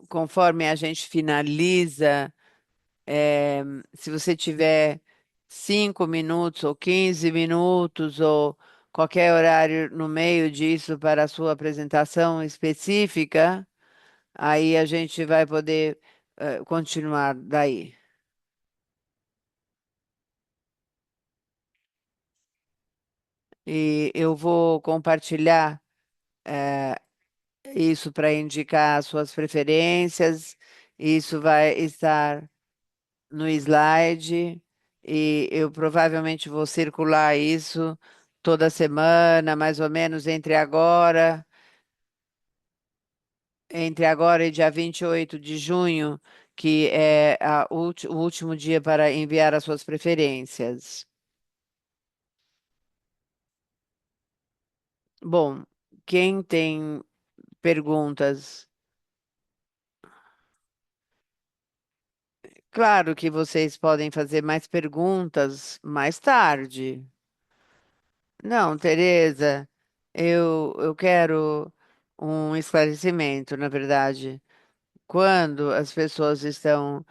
conforme a gente finaliza. Se você tiver 5 minutos ou 15 minutos ou qualquer horário no meio disso para a sua apresentação específica, aí a gente vai poder, continuar daí. E eu vou compartilhar, isso para indicar as suas preferências. Isso vai estar no slide e eu provavelmente vou circular isso toda semana, mais ou menos entre agora e dia 28 de junho, que é o último dia para enviar as suas preferências. Bom, quem tem perguntas? Claro que vocês podem fazer mais perguntas mais tarde. Não, Tereza, eu quero um esclarecimento, na verdade. Quando as pessoas estão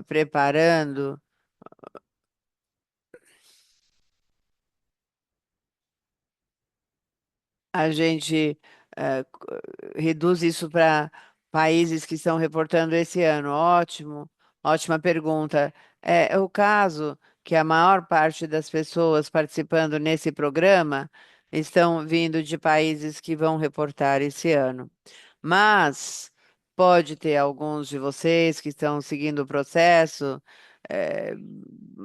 preparando, a gente reduz isso para países que estão reportando esse ano. Ótimo, ótima pergunta. É o caso que a maior parte das pessoas participando nesse programa estão vindo de países que vão reportar esse ano. Mas pode ter alguns de vocês que estão seguindo o processo, eh,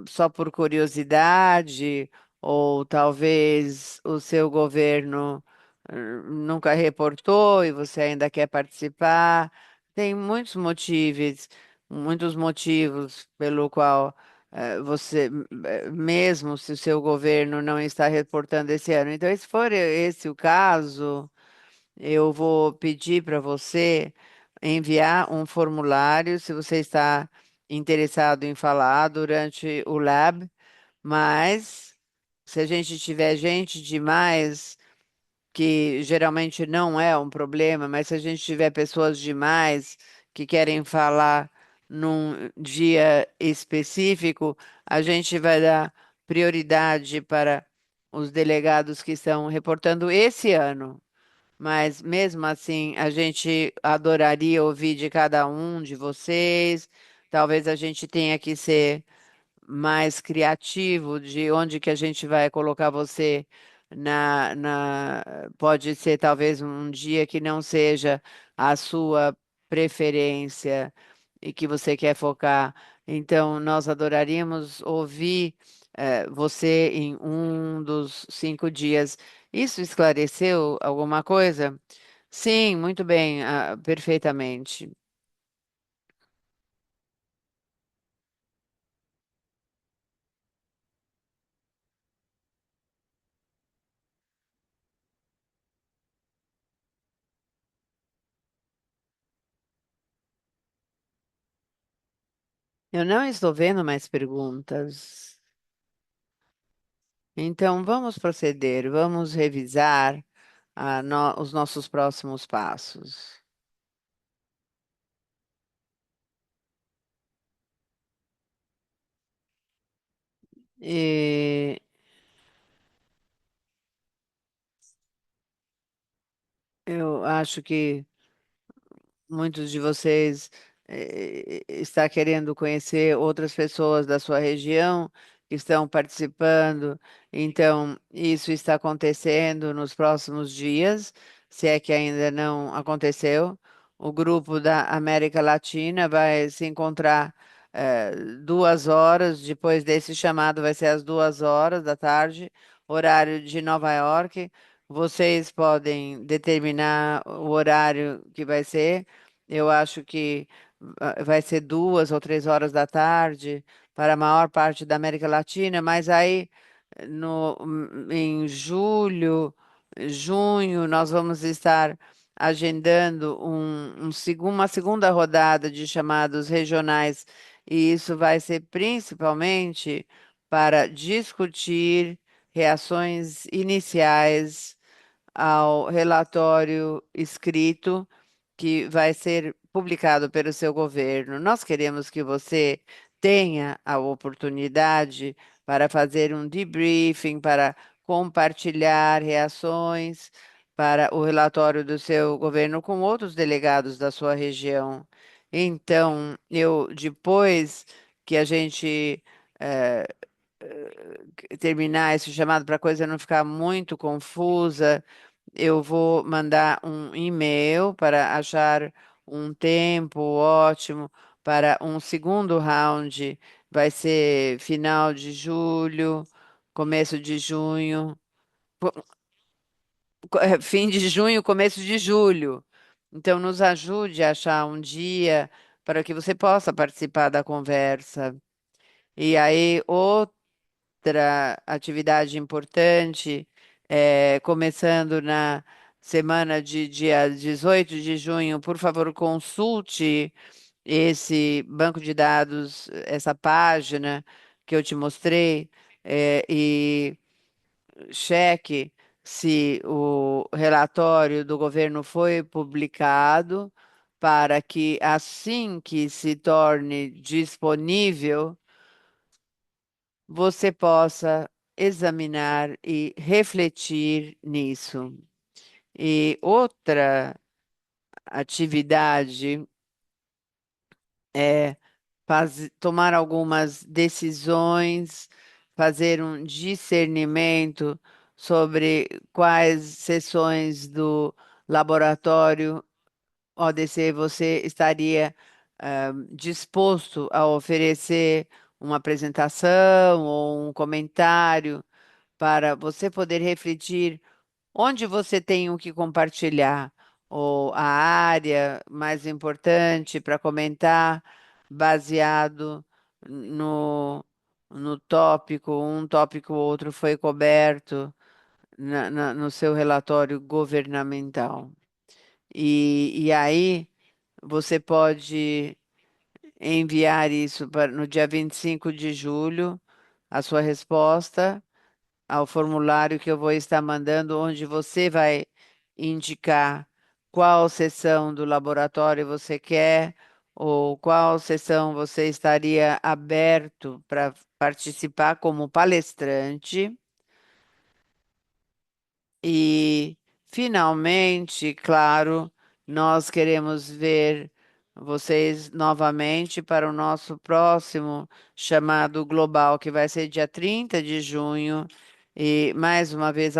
só por curiosidade, ou talvez o seu governo nunca reportou e você ainda quer participar. Tem muitos motivos pelo qual você, mesmo se o seu governo não está reportando esse ano. Então, se for esse o caso, eu vou pedir para você enviar um formulário, se você está interessado em falar durante o lab, mas se a gente tiver gente demais, que geralmente não é um problema, mas se a gente tiver pessoas demais que querem falar num dia específico, a gente vai dar prioridade para os delegados que estão reportando esse ano. Mas mesmo assim, a gente adoraria ouvir de cada um de vocês. Talvez a gente tenha que ser mais criativo de onde que a gente vai colocar você pode ser talvez um dia que não seja a sua preferência e que você quer focar. Então, nós adoraríamos ouvir você em um dos 5 dias. Isso esclareceu alguma coisa? Sim, muito bem, perfeitamente. Eu não estou vendo mais perguntas. Então, vamos proceder, vamos revisar os nossos próximos passos. E eu acho que muitos de vocês está querendo conhecer outras pessoas da sua região que estão participando. Então, isso está acontecendo nos próximos dias, se é que ainda não aconteceu. O grupo da América Latina vai se encontrar 2 horas depois desse chamado, vai ser às 2 horas da tarde, horário de Nova York. Vocês podem determinar o horário que vai ser. Eu acho que vai ser 2 ou 3 horas da tarde para a maior parte da América Latina, mas aí em julho junho, nós vamos estar agendando uma segunda rodada de chamados regionais, e isso vai ser principalmente para discutir reações iniciais ao relatório escrito que vai ser publicado pelo seu governo. Nós queremos que você tenha a oportunidade para fazer um debriefing, para compartilhar reações para o relatório do seu governo com outros delegados da sua região. Então, depois que a gente eh, terminar esse chamado para a coisa não ficar muito confusa, eu vou mandar um e-mail para achar um tempo ótimo para um segundo round. Vai ser final de julho, começo de junho, fim de junho, começo de julho. Então, nos ajude a achar um dia para que você possa participar da conversa. E aí, outra atividade importante, começando na semana de dia 18 de junho, por favor, consulte esse banco de dados, essa página que eu te mostrei, e cheque se o relatório do governo foi publicado, para que assim que se torne disponível, você possa examinar e refletir nisso. E outra atividade é tomar algumas decisões, fazer um discernimento sobre quais sessões do laboratório ODC você estaria disposto a oferecer uma apresentação ou um comentário para você poder refletir onde você tem o que compartilhar, ou a área mais importante para comentar, baseado no, no tópico, um tópico ou outro foi coberto no seu relatório governamental. E aí você pode enviar isso no dia 25 de julho, a sua resposta ao formulário que eu vou estar mandando, onde você vai indicar qual sessão do laboratório você quer ou qual sessão você estaria aberto para participar como palestrante. E, finalmente, claro, nós queremos ver vocês novamente para o nosso próximo chamado global, que vai ser dia 30 de junho, e mais uma vez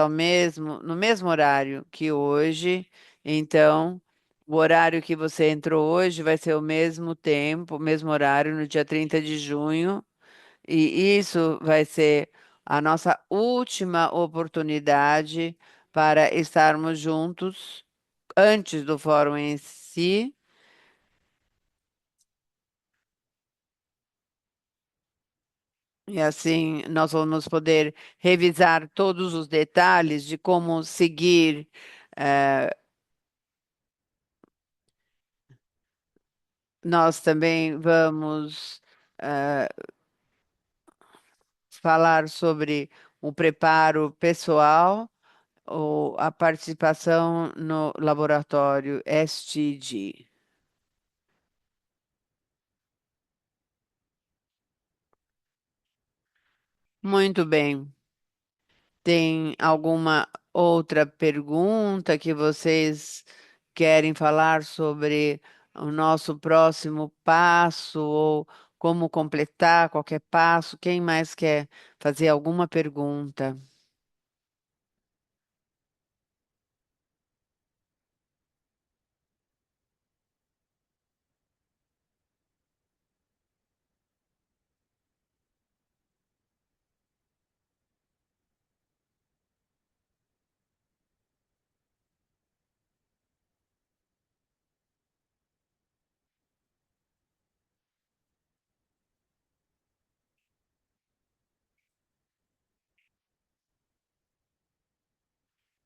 no mesmo horário que hoje. Então, o horário que você entrou hoje vai ser o mesmo tempo, o mesmo horário, no dia 30 de junho. E isso vai ser a nossa última oportunidade para estarmos juntos antes do fórum em si. E assim nós vamos poder revisar todos os detalhes de como seguir. eh, Nós também vamos eh, falar sobre o preparo pessoal ou a participação no laboratório STG. Muito bem. Tem alguma outra pergunta que vocês querem falar sobre o nosso próximo passo ou como completar qualquer passo? Quem mais quer fazer alguma pergunta?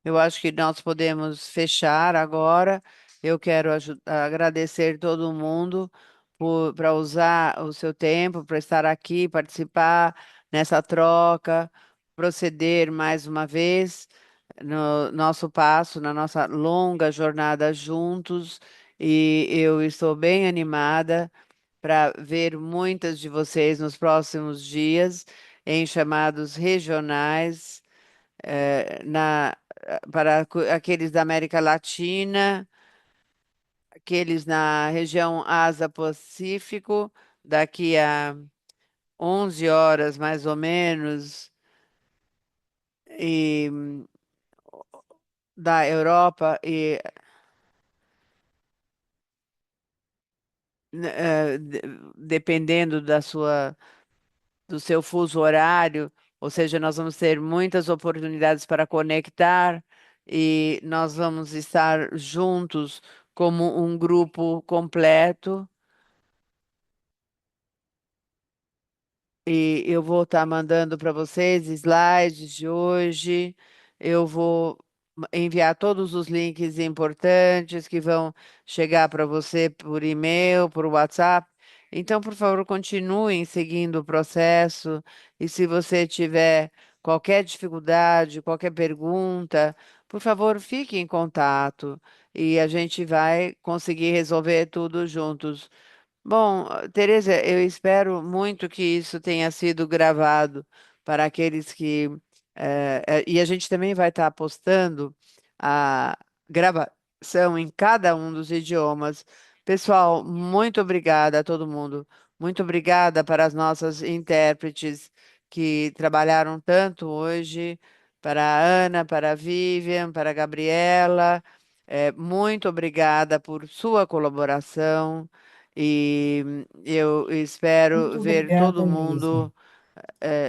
Eu acho que nós podemos fechar agora. Eu quero agradecer todo mundo para usar o seu tempo, para estar aqui, participar nessa troca, proceder mais uma vez no nosso passo, na nossa longa jornada juntos. E eu estou bem animada para ver muitas de vocês nos próximos dias em chamados regionais para aqueles da América Latina, aqueles na região Ásia-Pacífico, daqui a 11 horas mais ou menos, e da Europa, e dependendo do seu fuso horário, ou seja, nós vamos ter muitas oportunidades para conectar e nós vamos estar juntos como um grupo completo. E eu vou estar mandando para vocês slides de hoje. Eu vou enviar todos os links importantes que vão chegar para você por e-mail, por WhatsApp. Então, por favor, continuem seguindo o processo. E se você tiver qualquer dificuldade, qualquer pergunta, por favor, fique em contato e a gente vai conseguir resolver tudo juntos. Bom, Tereza, eu espero muito que isso tenha sido gravado para aqueles que. E a gente também vai estar postando a gravação em cada um dos idiomas. Pessoal, muito obrigada a todo mundo. Muito obrigada para as nossas intérpretes que trabalharam tanto hoje, para a Ana, para a Vivian, para a Gabriela. Muito obrigada por sua colaboração. E eu espero Muito ver todo obrigada mesmo. mundo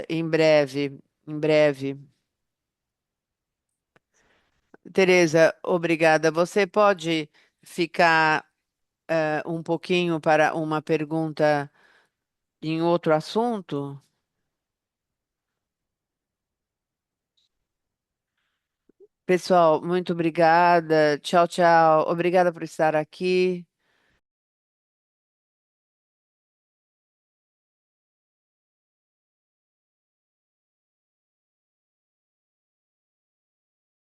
em breve. Em breve. Tereza, obrigada. Você pode ficar um pouquinho para uma pergunta em outro assunto? Pessoal, muito obrigada. Tchau, tchau. Obrigada por estar aqui.